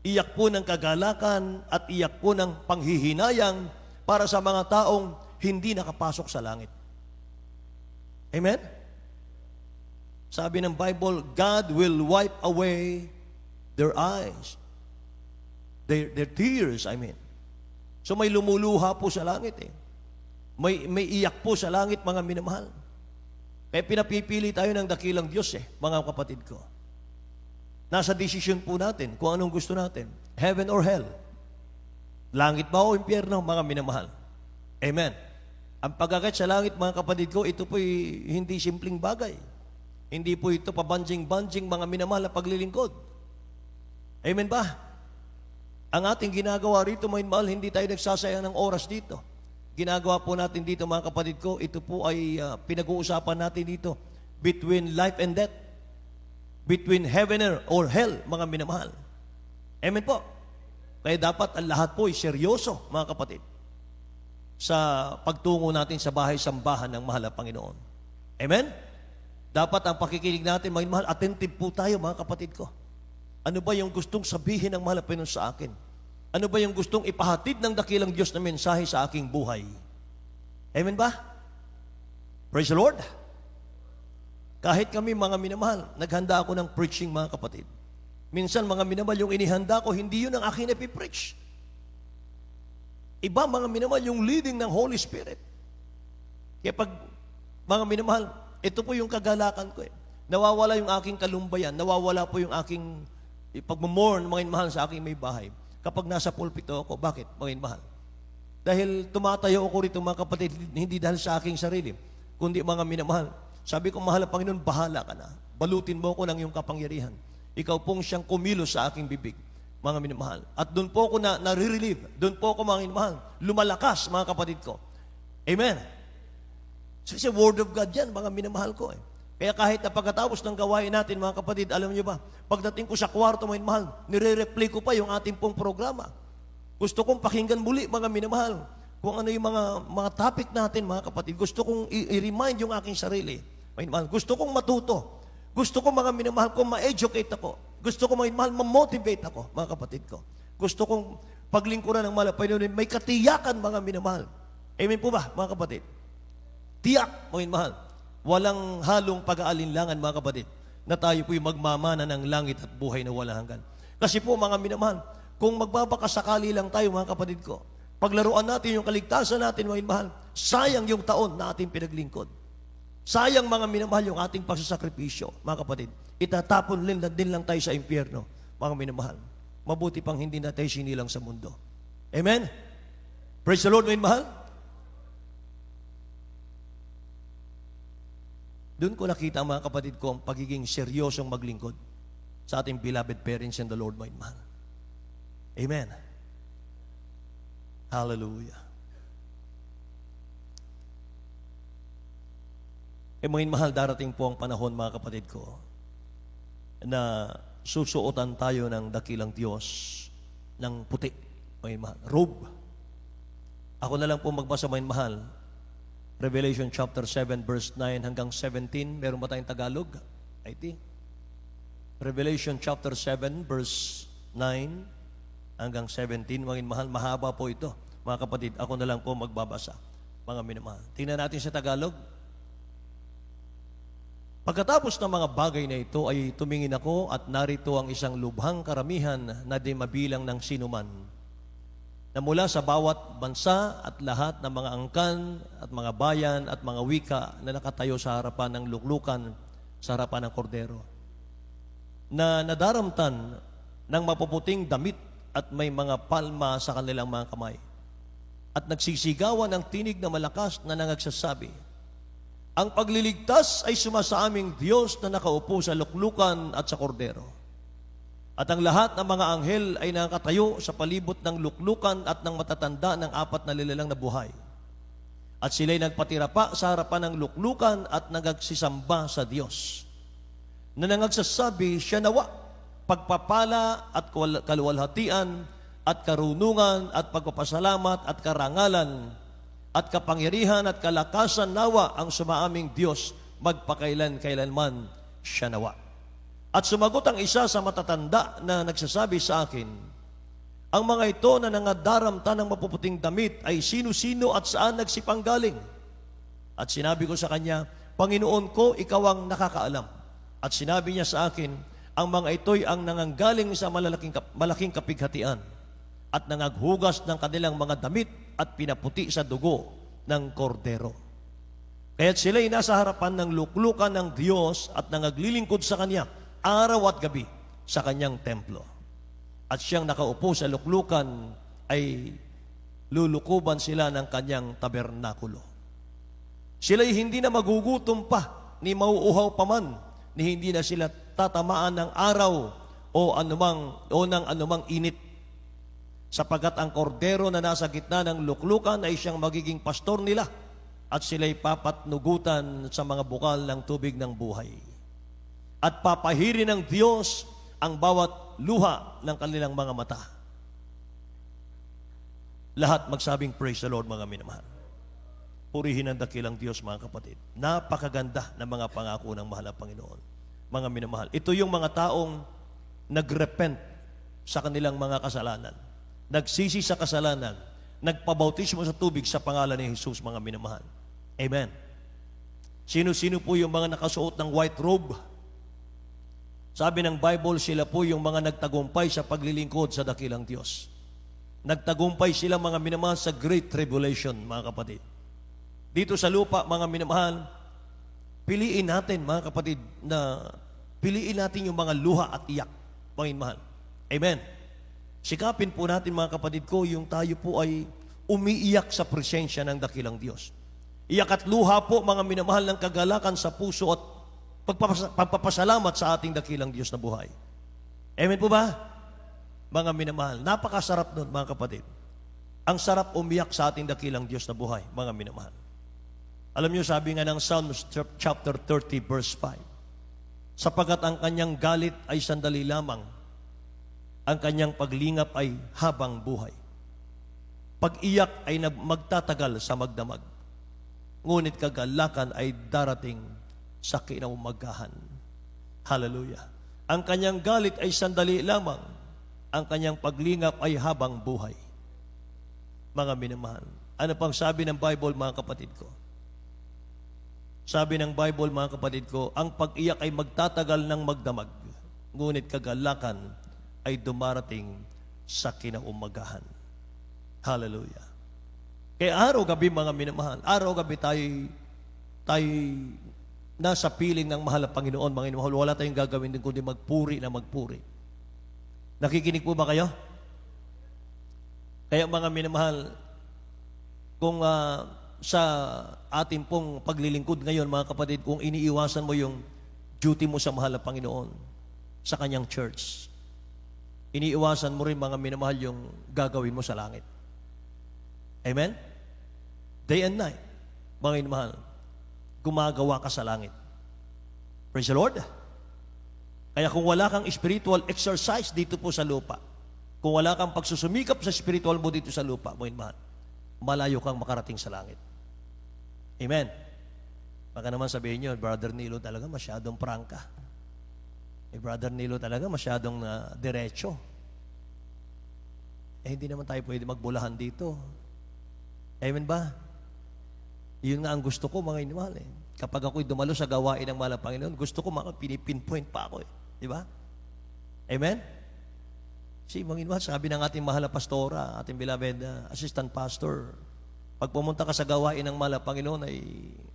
Iyak po ng kagalakan at iyak po ng panghihinayang para sa mga taong hindi nakapasok sa langit. Amen? Sabi ng Bible, God will wipe away their eyes. Their tears, I mean. So may lumuluha po sa langit eh. May iyak po sa langit, mga minamahal. Kaya pinapipili tayo ng dakilang Diyos eh, mga kapatid ko. Nasa desisyon po natin kung anong gusto natin. Heaven or hell. Langit ba o impyerno, mga minamahal. Amen. Ang pagkakit sa langit, mga kapatid ko, ito po'y hindi simpleng bagay. Hindi po ito pabanjing-banjing, mga minamahal na paglilingkod. Amen ba? Ang ating ginagawa rito, mga minamahal, hindi tayo nagsasayang ng oras dito. Ginagawa po natin dito, mga kapatid ko, ito po ay pinag-uusapan natin dito between life and death. Between heaven or hell, mga minamahal. Amen po. Kaya dapat ang lahat po ay seryoso, mga kapatid, sa pagtungo natin sa bahay-sambahan ng mahal na Panginoon. Amen? Dapat ang pakikinig natin, mga minamahal, attentive po tayo, mga kapatid ko. Ano ba yung gustong sabihin ng mahal na Panginoon sa akin? Ano ba yung gustong ipahatid ng dakilang Diyos na mensahe sa aking buhay? Amen ba? Praise the Lord. Kahit kami, mga minamahal, naghanda ako ng preaching, mga kapatid. Minsan, mga minamahal, yung inihanda ko, hindi yun ang akin na pipreach. Iba, mga minamahal, yung leading ng Holy Spirit. Kaya pag, mga minamahal, ito po yung kagalakan ko eh. Nawawala yung aking kalumbayan, nawawala po yung aking pagmamorn, mga minamahal, sa aking may bahay. Kapag nasa pulpito ako, bakit, mga minamahal? Dahil tumatayo ako rito, mga kapatid, hindi dahil sa aking sarili, kundi mga minamahal. Sabi ko, mahal na Panginoon, bahala ka na. Balutin mo ko ng iyong kapangyarihan. Ikaw pong siyang kumilos sa aking bibig, mga minamahal. At doon po ako na-relieve. Doon po ako, mga minamahal, lumalakas, mga kapatid ko. Amen. Kasi word of God yan, mga minamahal ko eh. Kaya kahit na pagkatapos ng gawain natin, mga kapatid, alam niyo ba, pagdating ko sa kwarto, mga minamahal, nire-replay ko pa yung ating pong programa. Gusto kong pakinggan muli, mga minamahal, kung ano yung mga topic natin, mga kapatid. Gusto kong i-remind yung aking sarili. Mga minamahal, gusto kong matuto. Gusto kong, mga minamahal, kung ma-educate ako. Gusto kong, mga minamahal, ma-motivate ako, mga kapatid ko. Gusto kong paglingkuran ng mahal na Panginoon, may katiyakan, mga minamahal. Amen po ba, mga kapatid? Tiyak, mga minamahal. Walang halong pag-aalinlangan, mga kapatid, na tayo po'y magmamana ng langit at buhay na walang hanggan. Kasi po, mga minamahal, kung magbabakasakali lang tayo, mga kapatid ko, paglaruan natin yung kaligtasan natin, mga minamahal, sayang yung taon na ating pinaglingkod. Sayang, mga minamahal, yung ating pagsasakripisyo, mga kapatid. Itatapon din lang tayo sa impyerno, mga minamahal. Mabuti pang hindi na tayo sinilang sa mundo. Amen? Praise the Lord, mga minamahal. Doon ko nakita, mga kapatid ko, ang pagiging seryosong maglingkod sa ating beloved parents in the Lord, my mahal. Amen. Hallelujah. Mga mahal, darating po ang panahon, mga kapatid ko, na susuotan tayo ng dakilang Diyos ng puti, mga mahal. Robe. Ako na lang po magbasa, mga mahal. Revelation chapter 7 verse 9 hanggang 17. Meron ba tayong Tagalog? IT? Revelation chapter 7 verse 9 hanggang 17. Mga mahal, mahaba po ito. Mga kapatid, ako na lang po magbabasa. Mga minamahal. Tingnan natin sa Tagalog. Pagkatapos ng mga bagay na ito ay tumingin ako at narito ang isang lubhang karamihan na di mabilang ng sinuman, na mula sa bawat bansa at lahat ng mga angkan at mga bayan at mga wika na nakatayo sa harapan ng luklukan, sa harapan ng kordero, na nadaramtan ng mapuputing damit at may mga palma sa kanilang mga kamay. At nagsisigawan ng tinig na malakas na nangagsasabi, ang pagliligtas ay sumasa aming Diyos na nakaupo sa luklukan at sa kordero. At ang lahat ng mga anghel ay nakatayo sa palibot ng luklukan at ng matatanda ng 4 na lilalang na buhay. At sila'y nagpatira pa sa harapan ng luklukan at nagsisamba sa Diyos, na nangagsasabi, siya nawa, pagpapala at kaluwalhatian at karunungan at pagpapasalamat at karangalan at kapangyarihan at kalakasan nawa ang sumaaming Diyos magpakailan-kailanman, siya nawa. At sumagot ang isa sa matatanda na nagsasabi sa akin, Ang mga ito na nangadaramta ng mapuputing damit ay sino-sino at saan nagsipanggaling. At sinabi ko sa kanya, Panginoon ko, ikaw ang nakakaalam. At sinabi niya sa akin, ang mga ito'y ang nanganggaling sa malaking kapighatian at nangaghugas ng kanilang mga damit at pinaputi sa dugo ng kordero. Kaya't sila'y nasa harapan ng luklukan ng Diyos at nangaglilingkod sa Kanya araw at gabi sa Kanyang templo. At siyang nakaupo sa luklukan ay lulukuban sila ng Kanyang tabernakulo. Sila'y hindi na magugutom pa, ni mauuhaw pa man, ni hindi na sila tatamaan ng araw o ng anumang init. Sapagat ang kordero na nasa gitna ng luklukan ay siyang magiging pastor nila at sila'y papatnugutan sa mga bukal ng tubig ng buhay. At papahirin ng Diyos ang bawat luha ng kanilang mga mata. Lahat magsabing praise the Lord, mga minamahal. Purihin ang dakilang Diyos, mga kapatid. Napakaganda ng mga pangako ng mahal na Panginoon, mga minamahal. Ito yung mga taong nagrepent sa kanilang mga kasalanan, nagsisi sa kasalanan, nagpabautismo sa tubig sa pangalan ni Jesus, mga minamahal. Amen. Sino-sino po yung mga nakasuot ng white robe? Sabi ng Bible, sila po yung mga nagtagumpay sa paglilingkod sa dakilang Diyos. Nagtagumpay sila, mga minamahal, sa Great Tribulation, mga kapatid. Dito sa lupa, mga minamahal, piliin natin, mga kapatid, na piliin natin yung mga luha at iyak, mga minamahal. Amen. Sikapin po natin, mga kapatid ko, yung tayo po ay umiiyak sa presensya ng dakilang Diyos. Iyak at luha po, mga minamahal, ng kagalakan sa puso at pagpapasalamat sa ating dakilang Diyos na buhay. Amen po ba? Mga minamahal, napakasarap nun, mga kapatid. Ang sarap umiyak sa ating dakilang Diyos na buhay, mga minamahal. Alam niyo, sabi nga ng Psalms chapter 30, verse 5, sapagat ang kanyang galit ay sandali lamang, ang kanyang paglingap ay habang buhay. Pag-iyak ay magtatagal sa magdamag, ngunit kagalakan ay darating sa kinaumagahan. Hallelujah. Ang kanyang galit ay sandali lamang, ang kanyang paglingap ay habang buhay. Mga minamahal, ano pang sabi ng Bible, mga kapatid ko? Sabi ng Bible, mga kapatid ko, ang pag-iyak ay magtatagal ng magdamag, ngunit kagalakan ay dumarating sa kinaumagahan. Hallelujah. Kaya araw-gabi, mga minamahal, araw-gabi tayo nasa piling ng mahal na Panginoon, mga minamahal. Wala tayong gagawin din kundi magpuri na magpuri. Nakikinig po ba kayo? Kaya, mga minamahal, kung sa ating pong paglilingkod ngayon, mga kapatid, kung iniiwasan mo yung duty mo sa mahal na Panginoon, sa kanyang church, iniiwasan mo rin, mga minamahal, yung gagawin mo sa langit. Amen? Day and night, mga minamahal, gumagawa ka sa langit. Praise the Lord. Kaya kung wala kang spiritual exercise dito po sa lupa, kung wala kang pagsusumikap sa spiritual mo dito sa lupa, mga minamahal, malayo kang makarating sa langit. Amen. Baka naman sabihin nyo, Brother Nilo talaga masyadong prangka. Brother Nilo talaga masyadong diretso. Hindi naman tayo pwede magbulahan dito. Amen ba? Yun nga ang gusto ko, mga inimahal. Kapag ako'y dumalo sa gawain ng mahal na Panginoon, gusto ko pinipinpoint pa ako. Di ba? Amen? Mga inimahal, sabi ng ating mahal na pastora, ating beloved assistant pastor, pag pumunta ka sa gawain ng mahal na Panginoon, ay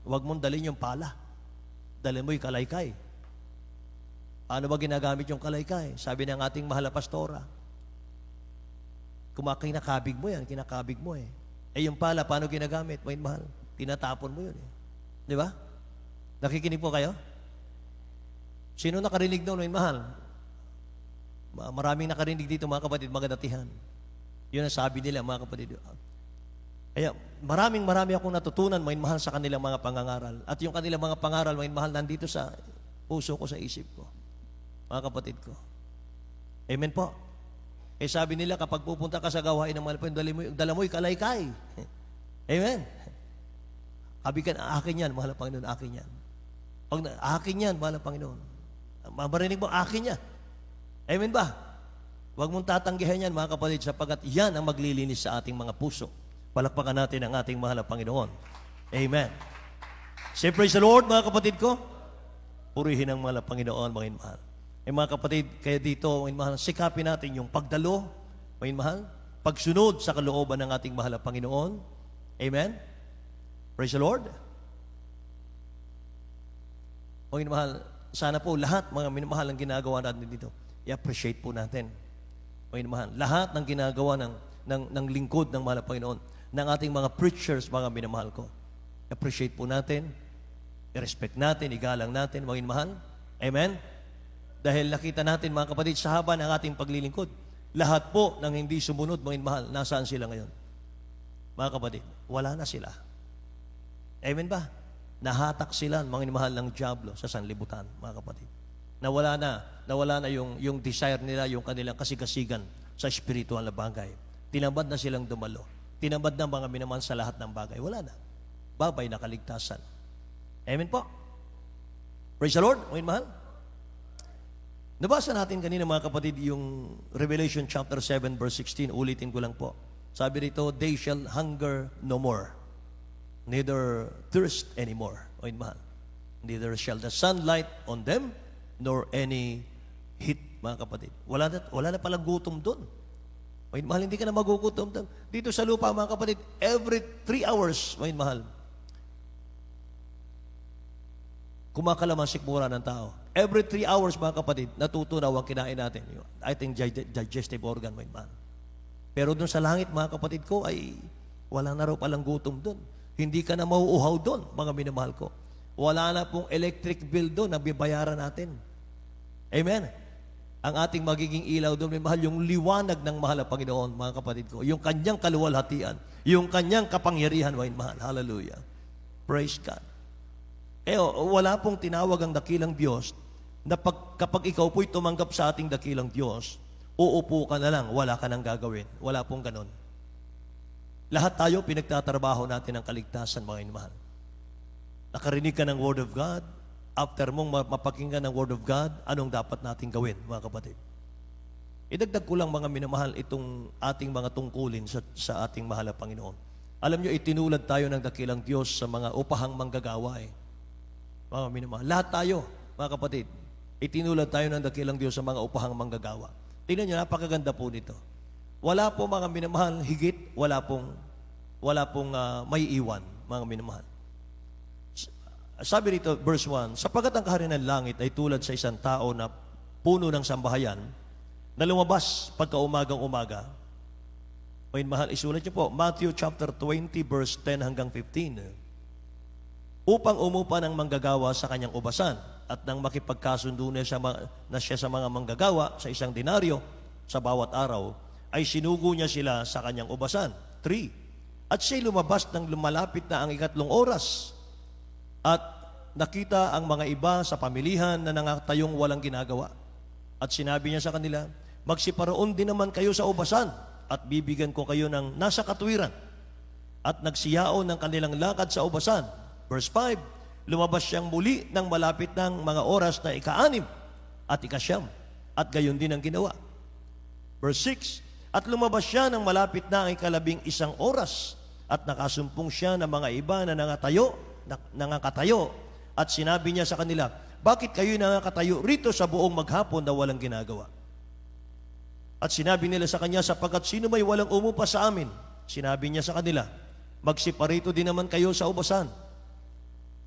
huwag mong dalhin yung pala. Dalhin mo yung kalaykay. Paano ba ginagamit yung kalaykay? Sabi ng ating mahal na pastora, kinakabig mo yan, kinakabig mo eh. Yung pala, paano ginagamit? Mga mahal, tinatapon mo yun eh. Di ba? Nakikinig po kayo? Sino nakarinig doon, mga mahal? Maraming nakarinig dito, mga kapatid, mga datihan. Yun ang sabi nila, mga kapatid. Kaya marami akong natutunan, mga mahal, sa kanilang mga pangangaral. At yung kanilang mga pangaral, mga mahal, nandito sa puso ko, sa isip ko. Mga kapatid ko. Amen po. Sabi nila, kapag pupunta ka sa gawain ng mahal, dala mo yung kalaykay. Amen. Sabi ka, akin yan, mahal na Panginoon, akin yan. Pag akin yan, mahal na Panginoon. Marinig mo, akin yan. Amen ba? Huwag mong tatanggihan yan, mga kapatid, sapagkat yan ang maglilinis sa ating mga puso. Palakpakan natin ang ating mahal na Panginoon. Amen. Say praise the Lord, mga kapatid ko. Purihin ang mahal na Panginoon, mga inmahal. Mga kapatid, kaya dito, mga inmahal, sikapin natin yung pagdalo, mga inmahal, pagsunod sa kalooban ng ating mahal na Panginoon. Amen. Praise the Lord. Mga inmahal, sana po lahat, mga minamahal ang ginagawa natin dito, i-appreciate po natin. Mga inmahal, lahat ng ginagawa ng lingkod ng mahal na Panginoon, ng ating mga preachers, mga minamahal ko. Appreciate po natin, i-respect natin, igalang natin, mga inmahal. Amen? Dahil nakita natin, mga kapatid, sa haba ng ating paglilingkod, lahat po ng hindi sumunod, mga inmahal, nasaan sila ngayon? Mga kapatid, wala na sila. Amen ba? Nahatak sila, mga inmahal, ng dyablo sa sanlibutan, mga kapatid. Nawala na yung desire nila, yung kanilang kasigasigan sa spiritual na bagay. Tinamad na silang dumalo. Tinamad na mga minamahal sa lahat ng bagay. Wala na. Babay na kaligtasan. Amen po. Praise the Lord, mga mahal. Nabasa natin kanina, mga kapatid, yung Revelation chapter 7 verse 16. Ulitin ko lang po. Sabi rito, they shall hunger no more, neither thirst anymore. Mga mahal. Neither shall the sun light on them, nor any heat, mga kapatid. Wala na palang gutom doon. Mga mahal, hindi ka na magugutom doon. Dito sa lupa, mga kapatid, every 3 hours, mga mahal, kumakalaman sikmura ng tao. Every 3 hours, mga kapatid, natutunaw ang kinain natin. I think digestive organ, mga mahal. Pero doon sa langit, mga kapatid ko, ay wala na raw palang gutom doon. Hindi ka na mauuhaw doon, mga minamahal ko. Wala na pong electric bill doon na bibayaran natin. Amen. Ang ating magiging ilaw doon, may mahal, yung liwanag ng mahal na Panginoon, mga kapatid ko. Yung kanyang kaluwalhatian. Yung kanyang kapangyarihan, mga mahal. Hallelujah. Praise God. Kaya wala pong tinawag ang dakilang Diyos na kapag ikaw po'y tumanggap sa ating dakilang Diyos, uupo ka na lang, wala ka nang gagawin. Wala pong ganon. Lahat tayo pinagtatrabaho natin ang kaligtasan, mga mahal. Nakarinig ka ng Word of God. After mong mapakinggan ng Word of God, anong dapat natin gawin, mga kapatid? Idagdag ko lang, mga minamahal, itong ating mga tungkulin sa ating mahal na Panginoon. Alam nyo, itinulad tayo ng dakilang Diyos sa mga upahang manggagawa. Mga minamahal, lahat tayo, mga kapatid, itinulad tayo ng dakilang Diyos sa mga upahang manggagawa. Tingnan nyo, napakaganda po nito. Wala po, mga minamahal, higit, wala pong may iwan, mga minamahal. Sabi rito, verse 1, sapagat ang kaharian ng langit ay tulad sa isang tao na puno ng sambahayan na lumabas pagkaumagang-umaga. O mahal, isulat niyo po, Matthew chapter 20, verse 10 hanggang 15. Upang umupa ng manggagawa sa kanyang ubasan at nang makipagkasundo na siya sa mga manggagawa sa isang denaryo sa bawat araw, ay sinugo niya sila sa kanyang ubasan. 3. At siya'y lumabas ng lumalapit na ang 3 oras. At nakita ang mga iba sa pamilihan na nangatayong walang ginagawa. At sinabi niya sa kanila, magsiparoon din naman kayo sa ubasan at bibigyan ko kayo ng nasa katuwiran. At nagsiyaon ng kanilang lakad sa ubasan. Verse 5, lumabas siyang muli ng malapit ng mga oras na 6 at 9 at gayon din ang ginawa. Verse 6, at lumabas siya ng malapit na ang 11 oras at nakasumpong siya ng mga iba na nangakatayo at sinabi niya sa kanila, bakit kayo nangakatayo rito sa buong maghapon na walang ginagawa? At sinabi nila sa kanya, sapagkat sino may walang umupa sa amin? Sinabi niya sa kanila, magsiparito din naman kayo sa ubasan.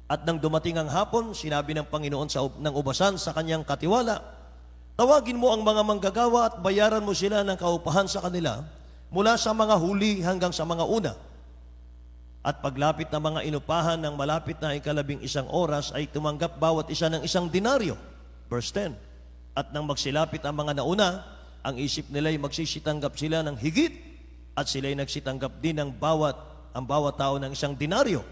At nang dumating ang hapon, sinabi ng Panginoon ng ubasan sa kanyang katiwala, tawagin mo ang mga manggagawa at bayaran mo sila ng kaupahan sa kanila mula sa mga huli hanggang sa mga una. At paglapit ng mga inupahan ng malapit na 11 oras ay tumanggap bawat isa ng 1 denaryo. Verse 10. At nang magsilapit ang mga nauna, ang isip nila ay magsisitanggap sila ng higit at sila ay nagsitanggap din ang bawat tao ng 1 denaryo.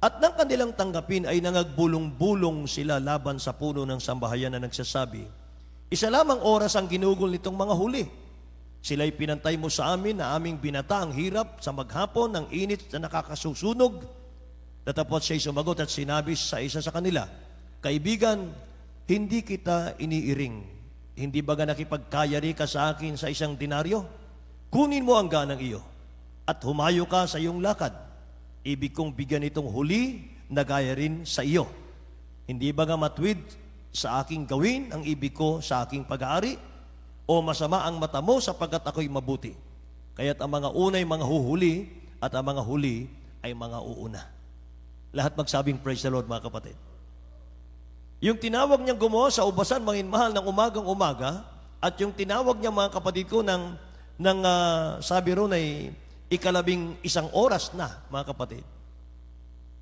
At nang kanilang tanggapin ay nangagbulong-bulong sila laban sa puno ng sambahayan na nagsasabi, isa lamang oras ang ginugol nitong mga huli. Sila'y pinantay mo sa amin na aming binata ang hirap sa maghapon ng init na nakakasusunog. Tatapos siya'y sumagot at sinabi sa isa sa kanila, kaibigan, hindi kita iniiring. Hindi ba nga nakipagkayari ka sa akin sa isang denaryo? Kunin mo ang ganang iyo at humayo ka sa iyong lakad. Ibig kong bigyan itong huli na gaya rin sa iyo. Hindi ba nga matwid sa aking gawin ang ibig ko sa aking pag-aari? O masama ang mata mo sapagkat ako'y mabuti? Kaya't ang mga unay mga huhuli at ang mga huli ay mga uuna. Lahat magsabing praise the Lord, mga kapatid. Yung tinawag niyang gumawa sa ubasan, manginmahal ng umagang umaga, at yung tinawag niya, mga kapatid ko, sabi ron ay 11 oras na, mga kapatid.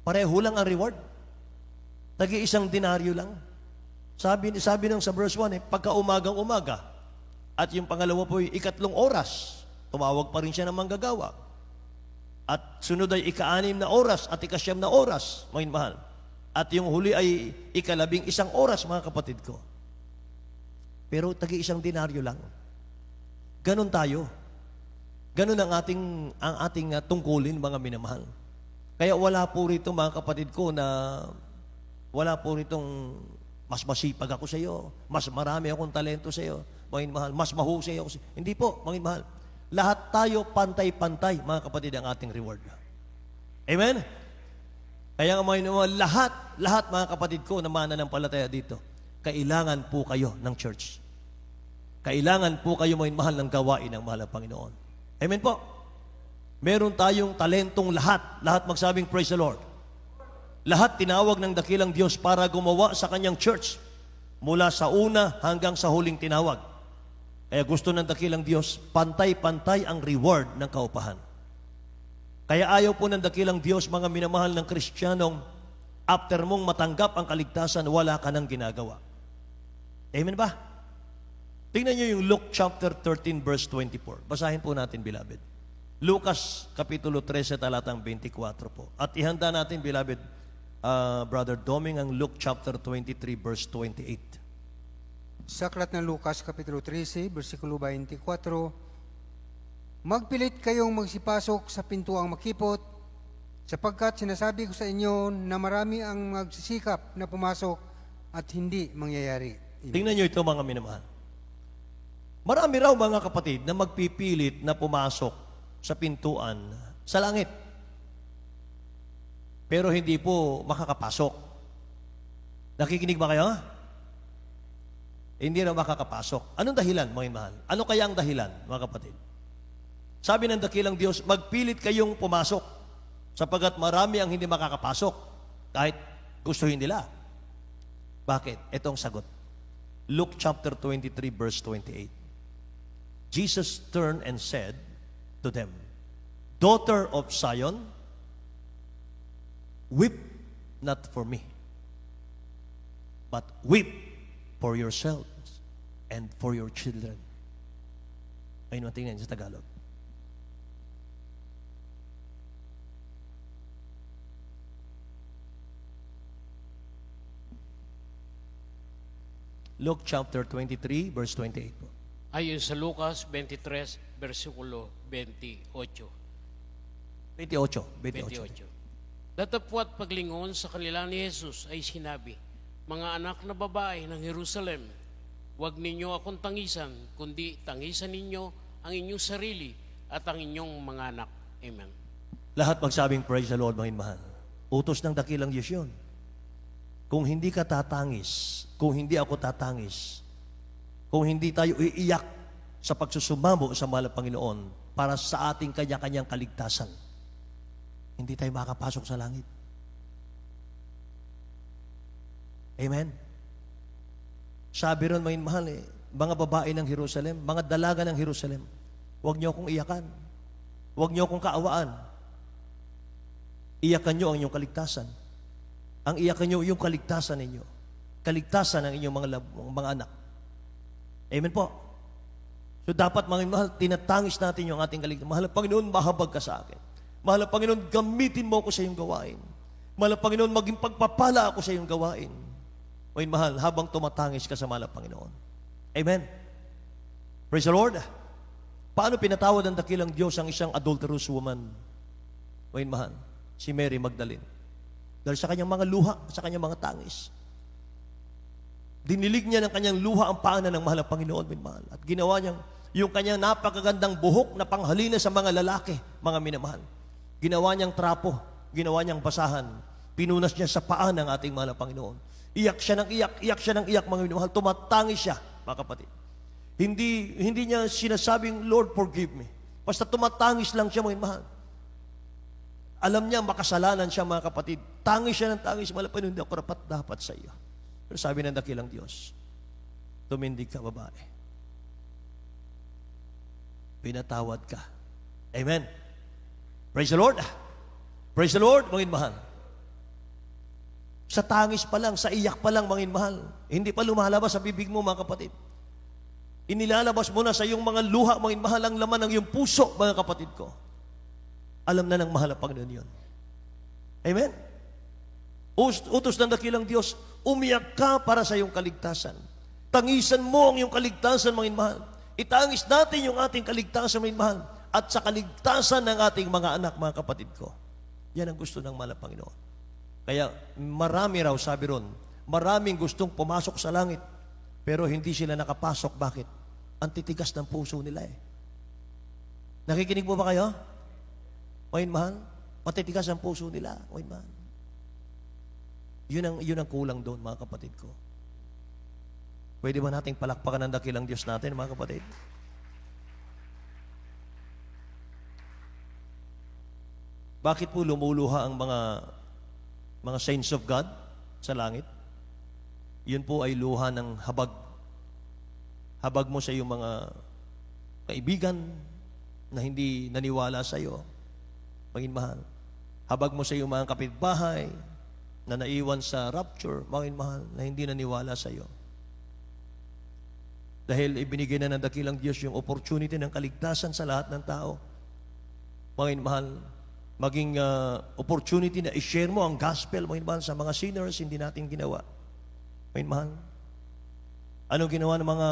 Pareho lang ang reward. Tagi-1 denaryo lang. Sabi nang sa verse 1, pagka umagang umaga, at yung pangalawa po ay 3 oras, tumawag pa rin siya ng manggagawa. At sunod ay 6 na oras at 9 na oras, mga mahal. At yung huli ay 11 oras, mga kapatid ko. Pero tagi-1 denaryo lang. Ganon tayo. Ganon ang ating tungkulin, mga minamahal. Kaya wala po rito, mga kapatid ko, na wala po ritong mas masipag ako sa iyo, mas marami akong talento sa iyo, mga mahal, mas mahusay ako sa iyo. Hindi po, mga mahal. Lahat tayo pantay-pantay, mga kapatid, ang ating reward. Amen? Kaya mga lahat, mga kapatid ko na mananampalataya dito, kailangan po kayo ng church. Kailangan po kayo, mga mahal, ng gawain ng mahal ng Panginoon. Amen po? Meron tayong talentong lahat magsabing praise the Lord. Lahat tinawag ng dakilang Diyos para gumawa sa kanyang church mula sa una hanggang sa huling tinawag. Kaya gusto ng dakilang Diyos, pantay-pantay ang reward ng kaupahan. Kaya ayaw po ng dakilang Diyos, mga minamahal ng Kristiyanong, after mong matanggap ang kaligtasan, wala ka nang ginagawa. Amen ba? Tingnan niyo yung Luke chapter 13 verse 24. Basahin po natin, beloved. Lucas kapitulo 13 talatang 24 po. At ihanda natin, beloved, Brother Doming, ang Luke chapter 23 verse 28. Sa aklat ng Lucas, Kapitulo 13, versikulo 24, magpilit kayong magsipasok sa pintuang makipot, sapagkat sinasabi ko sa inyo na marami ang magsisikap na pumasok at hindi mangyayari. Amen. Tingnan nyo ito, mga minamahal. Marami raw, mga kapatid, na magpipilit na pumasok sa pintuan sa langit. Pero hindi po makakapasok. Nakikinig ba kayo? Hindi na makakapasok. Anong dahilan, mga mahal? Ano kaya ang dahilan, mga kapatid? Sabi ng dakilang Diyos, magpilit kayong pumasok sapagkat marami ang hindi makakapasok kahit gustuhin nila. Bakit? Ito ang sagot. Luke chapter 23 verse 28. Jesus turned and said to them, Daughter of Zion, weep not for me, but weep for yourselves and for your children. Ayun ang tingnan sa Tagalog. Luke chapter 23, verse 28 po. Ayon sa Lucas 23, versikulo 28. 28. Datapwat paglingon sa kanila ni Jesus ay sinabi, Mga anak na babae ng Jerusalem, huwag ninyo akong tangisan, kundi tangisan ninyo ang inyong sarili at ang inyong mga anak. Amen. Lahat magsabing praise the Lord, mga mahal. Utos ng dakilang Diyos yun. Kung hindi ka tatangis, kung hindi ako tatangis, kung hindi tayo iiyak sa pagsusumamo sa mahal na Panginoon para sa ating kanya-kanyang kaligtasan, hindi tayo makapasok sa langit. Amen? Sabi ron, mga mahal, mga babae ng Jerusalem, mga dalaga ng Jerusalem, huwag niyo akong iyakan. Huwag niyo akong kaawaan. Iyakan niyo ang inyong kaligtasan. Ang iyakan niyo yung kaligtasan ninyo. Kaligtasan ng inyong mga anak. Amen po. So dapat, mga mahal, tinatangis natin yung ating kaligtasan. Mahal na Panginoon, mahabag ka sa akin. Mahal na Panginoon, gamitin mo ako sa iyong gawain. Mahal na Panginoon, maging pagpapala ako sa iyong gawain. O mahal, habang tumatangis ka sa mahal na Panginoon. Amen. Praise the Lord. Paano pinatawad ng dakilang Diyos ang isang adulterous woman? O mahal, si Mary Magdalene. Dahil sa kanyang mga luha, sa kanyang mga tangis. Dinilig niya ng kanyang luha ang paanan ng mahal na Panginoon, minamahal. At ginawa niyang yung kanyang napakagandang buhok na panghalina sa mga lalaki, mga minamahal. Ginawa niyang trapo, ginawa niyang basahan. Pinunas niya sa paa ng ating mahal na Panginoon. Iyak siya ng iyak, mga minamahal. Tumatangis siya, mga kapatid. Hindi niya sinasabing, Lord, forgive me. Basta tumatangis lang siya, mga minamahal. Alam niya, makasalanan siya, mga kapatid. Tangis siya ng tangis, mahal na Panginoon, hindi ako dapat sa iyo. Pero sabi ng dakilang Diyos, tumindig ka, babae. Pinatawad ka. Amen. Praise the Lord. Praise the Lord, mga mahal. Sa tangis pa lang, sa iyak pa lang, mga mahal. Hindi pa lumalabas sa bibig mo, mga kapatid. Inilalabas mo na sa iyong mga luha, mga mahal, ang laman ng iyong puso, mga kapatid ko. Alam na ng mahal na Panginoon yun. Amen. Utos ng dakilang Diyos, umiyak ka para sa iyong kaligtasan. Tangisan mo ang iyong kaligtasan, mga mahal. Itangis natin yung ating kaligtasan, mga mahal, at sa kaligtasan ng ating mga anak, mga kapatid ko. Yan ang gusto ng mahal na Panginoon. Kaya marami raw, sabi ron, maraming gustong pumasok sa langit, pero hindi sila nakapasok. Bakit? Ang titigas ng puso nila eh. Nakikinig mo ba kayo? Mga mahal, matitigas ang puso nila, mga mahal. Yun ang kulang doon, mga kapatid ko. Pwede ba nating palakpakan ng dakilang Diyos natin, mga kapatid? Bakit po lumuluha ang mga saints of God sa langit? Yun po ay luha ng habag. Habag mo sa iyong mga kaibigan na hindi naniwala sa iyo, maging mahal. Habag mo sa iyong mga kapitbahay na naiwan sa rapture, mga mahal, na hindi naniwala sa iyo. Dahil ibinigay na ng dakilang Diyos yung opportunity ng kaligtasan sa lahat ng tao. Mga mahal, maging opportunity na i-share mo ang gospel, mga mahal, sa mga sinners, hindi natin ginawa. Mga mahal, anong ginawa ng mga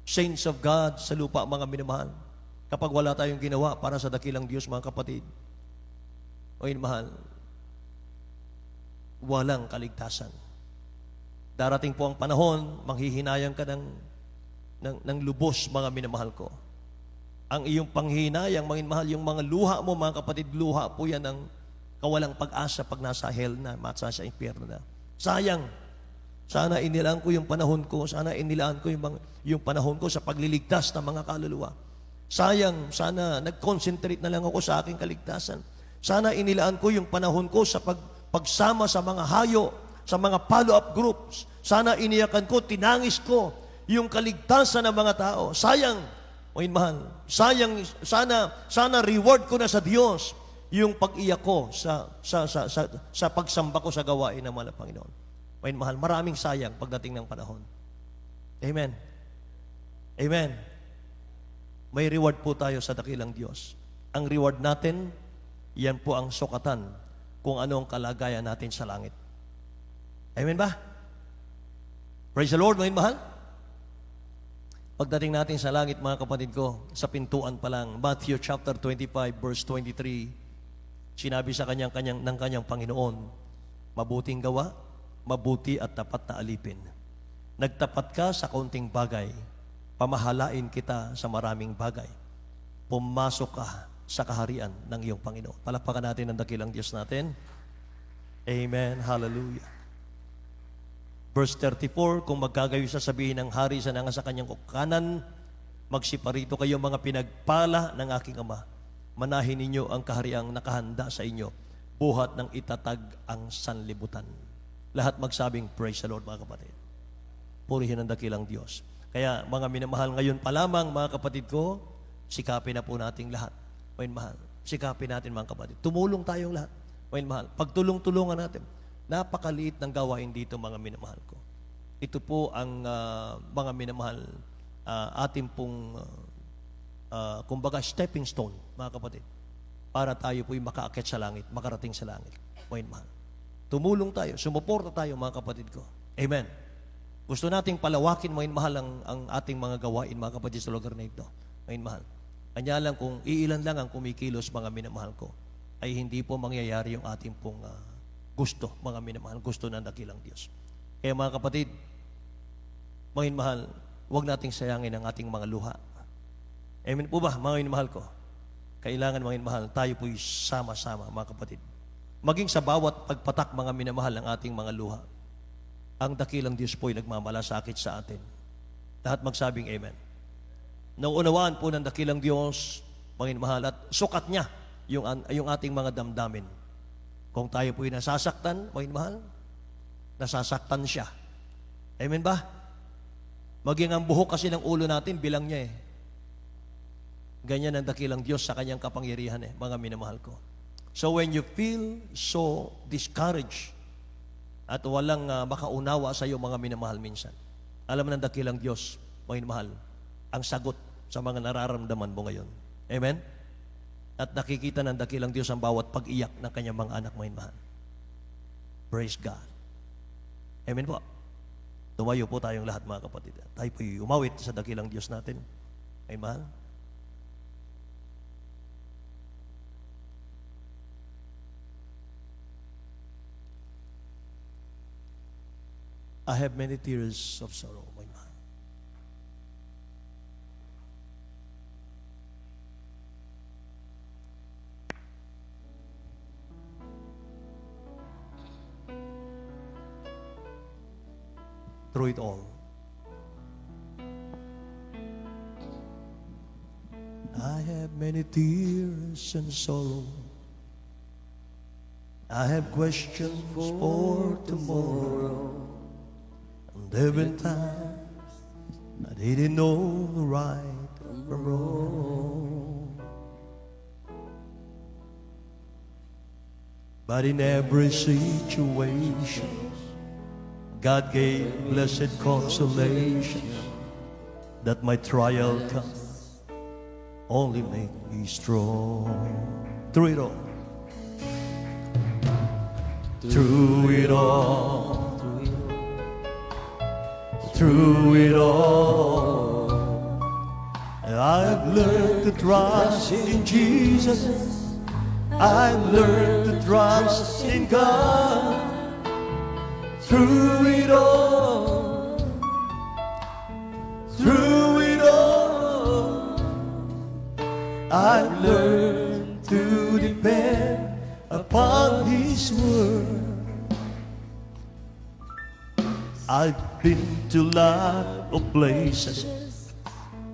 saints of God sa lupa, mga minamahal? Kapag wala tayong ginawa para sa dakilang Diyos, mga kapatid, mga mahal, walang kaligtasan. Darating po ang panahon, manghihinayang ka ng lubos, mga minamahal ko. Ang iyong panghinayang, mga mahal, yung mga luha mo, mga kapatid, luha po yan ng kawalang pag-asa pag nasa hell na, matsa sa impyerno na. Sayang. Sana inilaan ko yung panahon ko, sana inilaan ko yung panahon ko sa pagliligtas ng mga kaluluwa. Sayang, sana nag-concentrate na lang ako sa aking kaligtasan. Sana inilaan ko yung panahon ko sa pagsama sa mga hayo, sa mga follow-up groups. Sana iniyakan ko, tinangis ko yung kaligtasan ng mga tao. Sayang, mahal. Sayang, sana reward ko na sa Diyos yung pag-iyak ko sa pagsamba ko sa gawain ng mahal na Panginoon. Mahal, maraming sayang pagdating ng panahon. Amen. Amen. May reward po tayo sa dakilang Diyos. Ang reward natin, yan po ang sukatan kung ano ang kalagayan natin sa langit. Amen ba? Praise the Lord, mahal. Pagdating natin sa langit, mga kapatid ko, sa pintuan pa lang, Matthew chapter 25, verse 23, sinabi sa ng kanyang Panginoon, mabuting gawa, mabuti at tapat na alipin. Nagtapat ka sa kaunting bagay, pamahalain kita sa maraming bagay. Pumasok ka sa kaharian ng iyong Panginoon. Palakpakan natin ang dakilang Diyos natin. Amen. Hallelujah. Verse 34, kung magkagayo sasabihin ng hari sa nanga sa kanyang kanan, magsiparito kayo mga pinagpala ng aking Ama. Manahin ninyo ang kahariang nakahanda sa inyo, buhat ng itatag ang sanlibutan. Lahat magsabing, praise the Lord, mga kapatid. Purihin ang dakilang Diyos. Kaya, mga minamahal, ngayon pa lamang, mga kapatid ko, sikapin na po nating lahat. Mga mahal, sikapin natin, mga kapatid. Tumulong tayong lahat. Mga mahal, pagtulong-tulungan natin. Napakaliit ng gawain dito, mga minamahal ko. Ito po ang mga minamahal, ating pong, kumbaga, stepping stone, mga kapatid, para tayo po'y makaakyat sa langit, makarating sa langit. Mga mahal. Tumulong tayo, sumuporta tayo, mga kapatid ko. Amen. Gusto nating palawakin, mga mahal, ang ating mga gawain, mga kapatid, sa lugar na ito. Mga mahal. Kanya lang kung iilan lang ang kumikilos, mga minamahal ko, ay hindi po mangyayari yung ating pong gusto, mga minamahal, gusto ng dakilang Diyos. Kaya mga kapatid, mga mahal, huwag nating sayangin ang ating mga luha. Amen po ba, mga mahal ko? Kailangan, mga mahal, tayo po'y sama-sama, mga kapatid. Maging sa bawat pagpatak, mga minamahal, ng ating mga luha, ang dakilang Diyos po'y nagmamalasakit sa atin. Lahat magsabing amen. Nauunawaan po ng dakilang Diyos, mga mahal, at sukat niya yung ating mga damdamin. Kung tayo po'y nasasaktan, mga mahal, nasasaktan siya. Amen ba? Maging ang buhok kasi ng ulo natin, bilang niya eh. Ganyan ang dakilang Diyos sa kanyang kapangyarihan mga minamahal ko. So when you feel so discouraged at walang makaunawa sa iyo, mga minamahal, minsan, alam ng dakilang Diyos, mga minamahal, ang sagot sa mga nararamdaman mo ngayon. Amen? At nakikita ng dakilang Diyos ang bawat pag-iyak ng kanyang mga anak, mga minamahal. Praise God. Amen po. Tumayo po tayong lahat, mga kapatid. Tayo po'y umawit sa dakilang Diyos natin. Ay mahal. I have many tears of sorrow, my mahal. Through it all, I have many tears and sorrow. I have questions for tomorrow. And there have been times I didn't know the right from wrong. But in every situation, God gave blessed consolation, that my trial comes only make me strong. Through it all, through it all, through it all, I've learned to trust in Jesus. I've learned to trust in God. Through it all, I've learned to depend upon His word. I've been to a lot of places,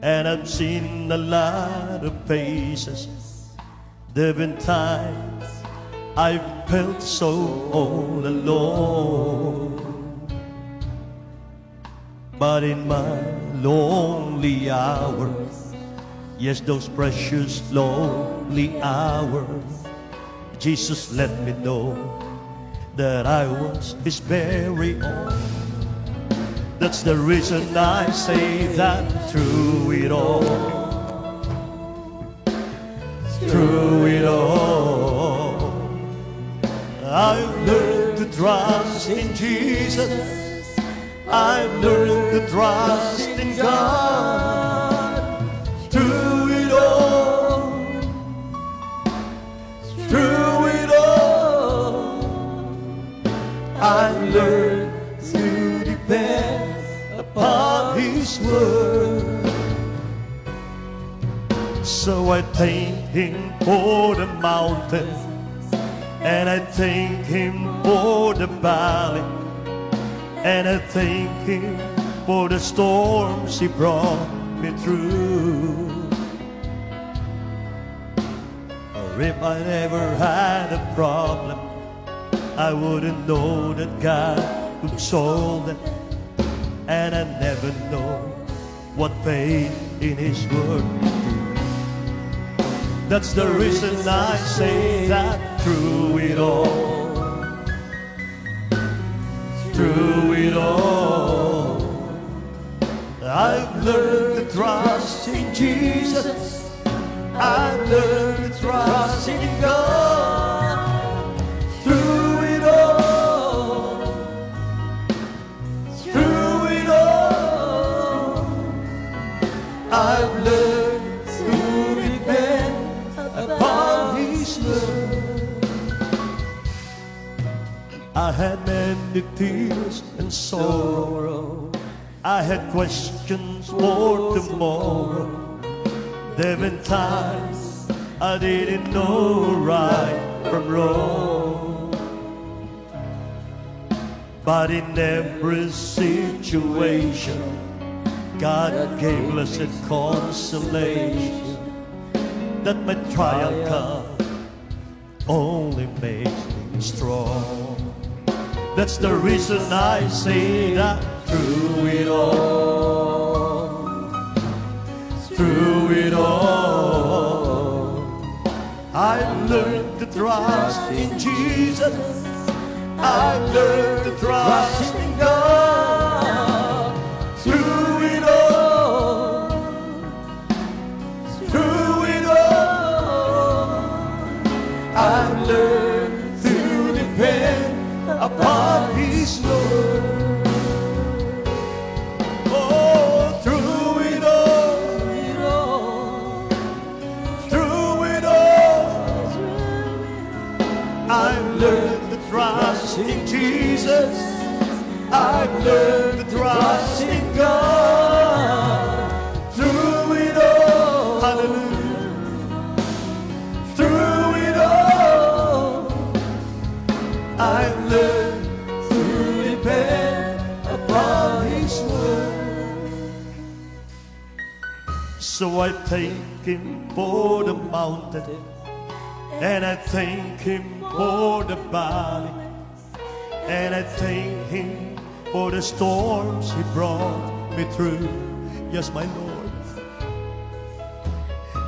and I've seen a lot of faces. There've been times I felt so all alone. But in my lonely hours, yes, those precious lonely hours, Jesus let me know that I was His very own. That's the reason I say that through it all, I've learned to trust in Jesus. I've learned to trust in God. Through it all, I've learned to depend upon His word. So I thank Him for the mountains, and I thank Him for the valley, and I thank Him for the storms He brought me through. Or if I never had a problem, I wouldn't know that God could solve them, and I never know what faith in His word would do. That's the reason I say that through it all, I've learned to trust in Jesus. I've learned to trust in God. Through it all, I've learned to depend upon His word. I had many tears and sorrow, I had questions for tomorrow. There been times I didn't know right from wrong. But in every situation, God gave us a consolation that my trial come only makes me strong. That's the reason I say that through it all, I learned to trust in Jesus. I learned to trust in God. Through it all, I learned to depend upon His word. Oh, through it all, I've learned to trust in Jesus. I've learned to trust in God. Through it all, hallelujah. Through it all, I've learned to depend upon His word. So I thank Him for the mountain, and I thank Him for the valley, and I thank Him for the storms He brought me through. Yes, my Lord.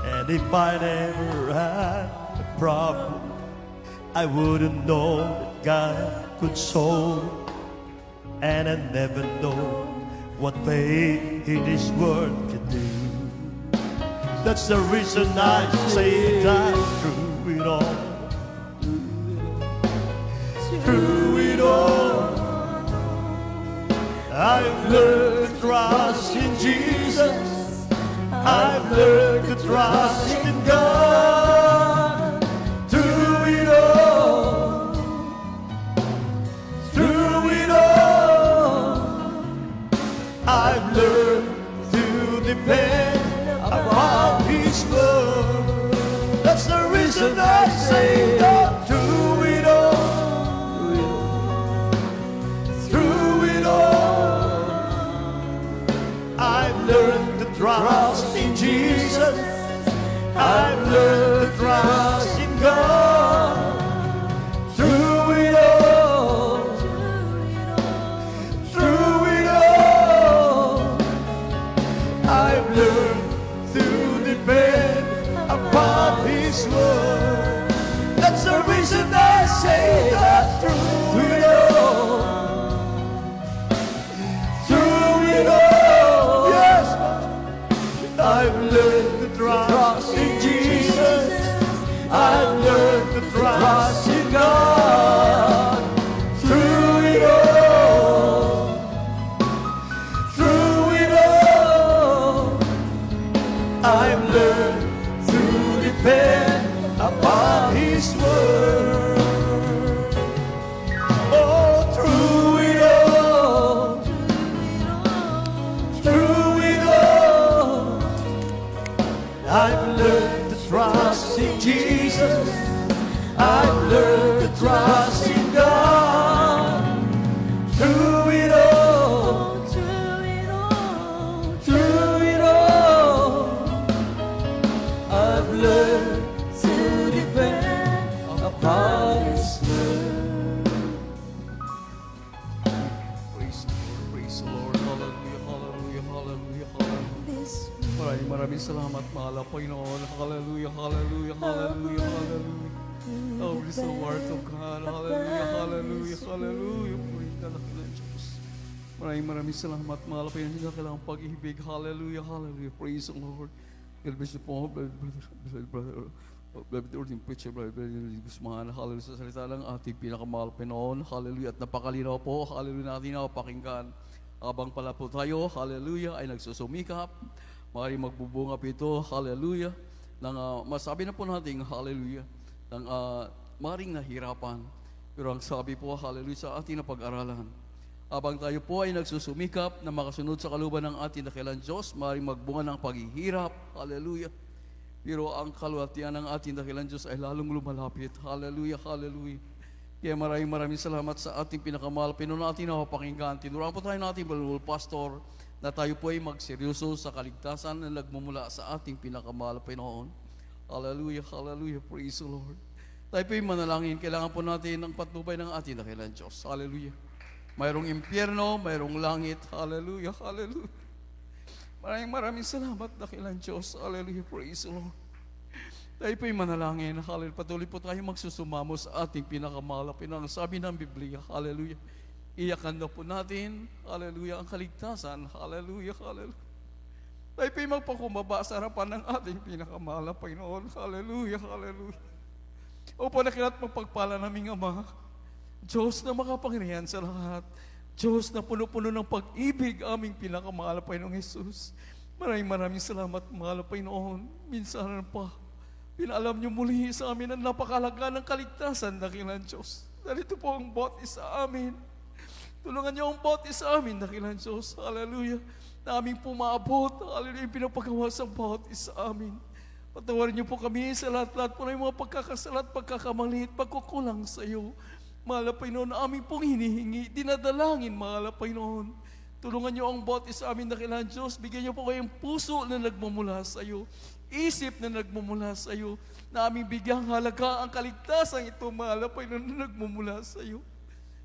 And if I never had a problem, I wouldn't know that God could solve. And I never know what faith in His word can do. That's the reason I say that through it all, I've learned to trust in Jesus. I've learned to trust in God. Through it all, I've learned to depend upon His word. That's the reason I say that through it all, I've learned to trust in Jesus. I've learned to trust in God. Through it all, I've learned to depend upon His word. That's the reason I say that through it all, yes, I've learned to trust in Jesus. I've learned to trust in God. Through it all, I've learned to depend upon His word. Oh, through it all, I've learned to trust in Jesus. I've learned to trust in God. Through it all, I've learned to depend upon His word. Praise the Lord. Hallelujah, hallelujah, hallelujah, hallelujah. Maraming salamat, mahal na Panginoon. Hallelujah, hallelujah, hallelujah, hallelujah. Oh, bless the word of God. Hallelujah, hallelujah, hallelujah. Purihin ka lang ng Diyos. Maraming salamat, mahal na Panginoon. Sa kailangang pag-ibig. Hallelujah, hallelujah. Praise the Lord. God bless you po, brother. Beloved Ording Preacher, Brother Guzman, hallelujah sa salita ng ating pinakamahal Pinoon, hallelujah, at napakalinaw po, hallelujah natin na pakinggan. Habang pala po tayo, hallelujah, ay nagsusumikap, maaaring magbubunga po ito, hallelujah, ng masabi na po natin, hallelujah, ng maaaring nahirapan. Pero ang sabi po, hallelujah, sa ating napag-aralan, Habang tayo po ay nagsusumikap na makasunod sa kalooban ng ating dakilang Diyos, maaaring magbunga ng paghihirap. Hallelujah. Pero ang kalwatian ng ating dakilang Diyos ay lalong lumalapit. Hallelujah, hallelujah. Kaya maraming salamat sa ating pinakamahal. Pinuno natin na mapakinggan. Tinuruan po tayo natin, Balul Pastor, na tayo po ay magseryoso sa kaligtasan na nagmumula sa ating pinakamahal Pinoon. Hallelujah, hallelujah. Praise the Lord. Tayo po ay manalangin. Kailangan po natin ng patnubay ng ating dakilang Diyos. Hallelujah. Mayroong impyerno, mayroong langit. Hallelujah, hallelujah. Maraming salamat, dakilang Diyos. Hallelujah, praise the Lord. Tayo po'y manalangin. Hallelujah. Patuloy po tayo magsusumamo sa ating pinakamahal. Sabi ng Biblia, hallelujah. Iyakan na po natin, hallelujah, ang kaligtasan. Hallelujah, hallelujah. Tayo po'y magpakumbaba sa harapan ng ating pinakamahal na Panginoon. Hallelujah, hallelujah. Opo, nakilat magpagpala naming Ama, Diyos na makapangyarihan sa lahat, Diyos na puno-puno ng pag-ibig, aming pinakamahal na Panginoong Jesus. Maraming salamat, mahal na Panginoon. Minsan pa, pinaalam niyo muli sa amin ang napakalaga ng kaligtasan, dakilang Diyos. Narito po ang bawat isa amin. Tulungan niyo ang bawat isa amin, dakilang Diyos. Hallelujah. Na aming pumaabot, hallelujah, yung pinapagawa sa bawat isa amin. Patawarin niyo po kami sa lahat-lahat po ng mga pagkakasalat, pagkakamalit, pagkukulang sa iyo. Mahal na Panginoon, na aming pong hinihingi, dinadalangin, mahal na Panginoon. Tulungan niyo ang bawat isa amin, dakilang Diyos. Bigyan niyo po kayong puso na nagmumula sa iyo, isip na nagmumula sa iyo, na aming bigyang halaga ang kaligtasan ito, mahal na Panginoon, na nagmumula sa iyo.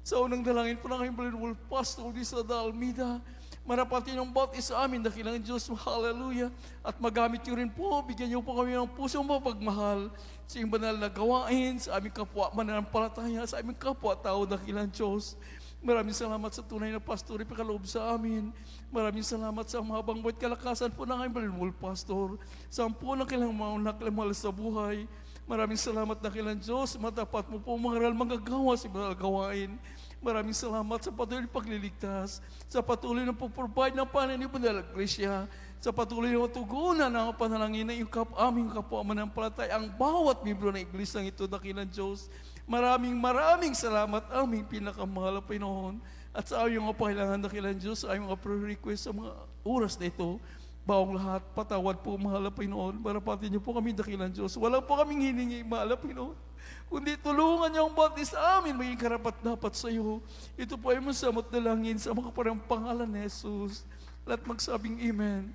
Sa unang dalangin po ng aming Balul Pastor di sa Dalmida, marapatin ang bawat isa amin, dakilang Diyos, hallelujah. At magamit niyo rin po, bigyan niyo po kami ng pusong mapagmahal sa iyong banal na gawain, sa aming kapwa mananampalataya, sa aming kapwa tao, dakilang Diyos. Maraming salamat sa tunay na pastor, ipakaloob sa amin. Maraming salamat sa mahabang buwat kalakasan po ng aming Balul Pastor. Sa po na kailang maunaklimal sa buhay. Maraming salamat, dakilang Diyos. Matapat mo po mga manggagawa sa banal gawain. Maraming salamat sa patuloy pagliligtas, sa patuloy na pag-provide ng pananibon ng Iglesia, sa patuloy na matugunan ng panalangin ng aming kapwa mananampalataya, ang bawat miyembro ng Iglesia ito, dakilang Diyos. Maraming salamat, aming pinakamahal na Panginoon. At sa aming mga pangailangan, dakilang Diyos, sa aming mga prayer request sa mga oras na ito, bawang lahat, patawad po, mahal na Panginoon. Marapatin niyo po kami, dakilang Diyos. Wala po kaming hiningi, mahal na Panginoon. Kundi tulungan niyo ang bawat isa amin maging karapat-dapat sa iyo. Ito po ay masamot na langin sa mga parang pangalan ni Jesus. Lahat magsabing Amen.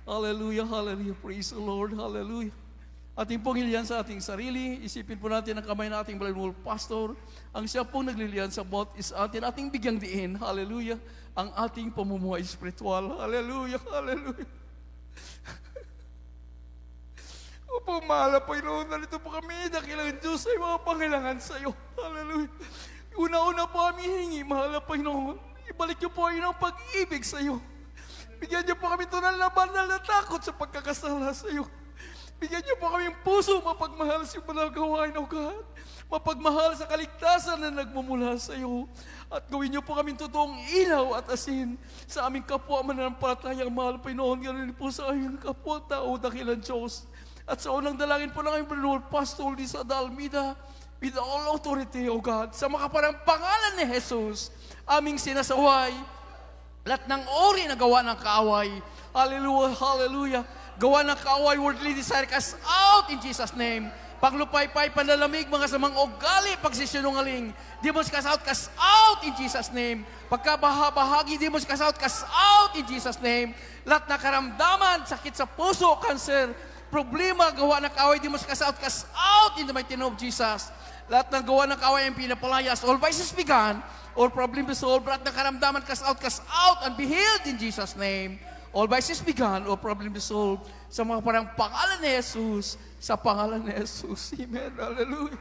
Hallelujah, hallelujah. Praise the Lord, hallelujah. Ating pong iliyan sa ating sarili. Isipin po natin ang kamay na ating Balul Pastor. Ang siya pong nagliliyan sa bawat isa atin. Ating bigyang diin, hallelujah, ang ating pamumuhay spiritual. Hallelujah, hallelujah. Opo, mahal na Panginoon, narito po kami, dakilang Diyos ay mga pangailangan sa iyo. Hallelujah. Una-una po kami hingi, mahal na Panginoon. Ibalik niyo po ang pag-ibig sa iyo. Bigyan niyo po kami tunal na banal na takot sa pagkakasala sa iyo. Bigyan niyo po kami puso mapagmahal sa banal gawain, O God. Mapagmahal sa kaligtasan na nagmumula sa iyo. At gawin niyo po kami totoong ilaw at asin sa aming kapwa mananampalatayang mahal na Panginoon. Ganoon po sa aming kapwa tao, dakilang Diyos. At sa unang dalangin po ng aming Balul Pastor di sa Dalmida, with all authority, O God, sa makaparang pangalan ni Jesus, aming sinasaway, lahat ng ori na gawa ng kaaway. Hallelujah, hallelujah. Gawa ng kaaway, worldly desire, cast out in Jesus' name. Paglupay-pay, panlalamig, mga samang ugali, pagsisinungaling, demons cast out in Jesus' name. Pagkabahabahagi, demons cast out in Jesus' name. Lahat na karamdaman, sakit sa puso, cancer, problema, gawa ng kaaway, demons cast out in the mighty name of Jesus. Lahat ng gawa ng kaaway ang pinapalayas, all vices began, all problem be solved, lahat ng karamdaman, cast out, and be healed in Jesus' name. All vices began, all problem be solved, sa mga parang pangalan ni Jesus, sa pangalan ni Jesus. Amen. Hallelujah.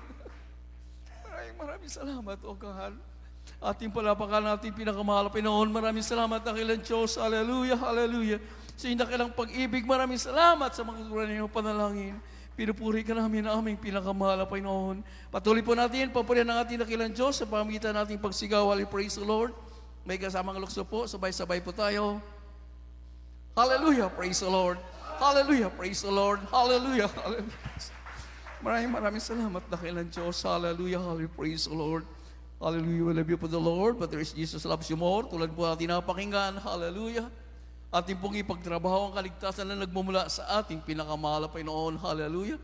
Maraming salamat, O God. Ating palapakan natin pinakamahal na Panginoon. Maraming salamat, dakilang Diyos. Hallelujah, hallelujah. Sa inyo dakilang pag-ibig, maraming salamat sa mga turan niyo panalangin. Pinupuri ka namin na aming pinakamahal na Panginoon. Patuloy po natin, papurihan ng ating dakilang Diyos sa pamamagitan nating pagsigaw. Praise the Lord. May kasamang lukso po, sabay-sabay po tayo. Hallelujah, praise the Lord. Hallelujah, praise the Lord. Hallelujah, hallelujah. Maraming salamat, dakilang Diyos. Hallelujah, hallelujah, praise the Lord. Hallelujah. We love you for the Lord, but there is Jesus loves you more. Tulad po natin napakinggan. Hallelujah. Ating pong ipagtrabaho ang kaligtasan na nagmumula sa ating pinakamahal na Panginoon. Hallelujah.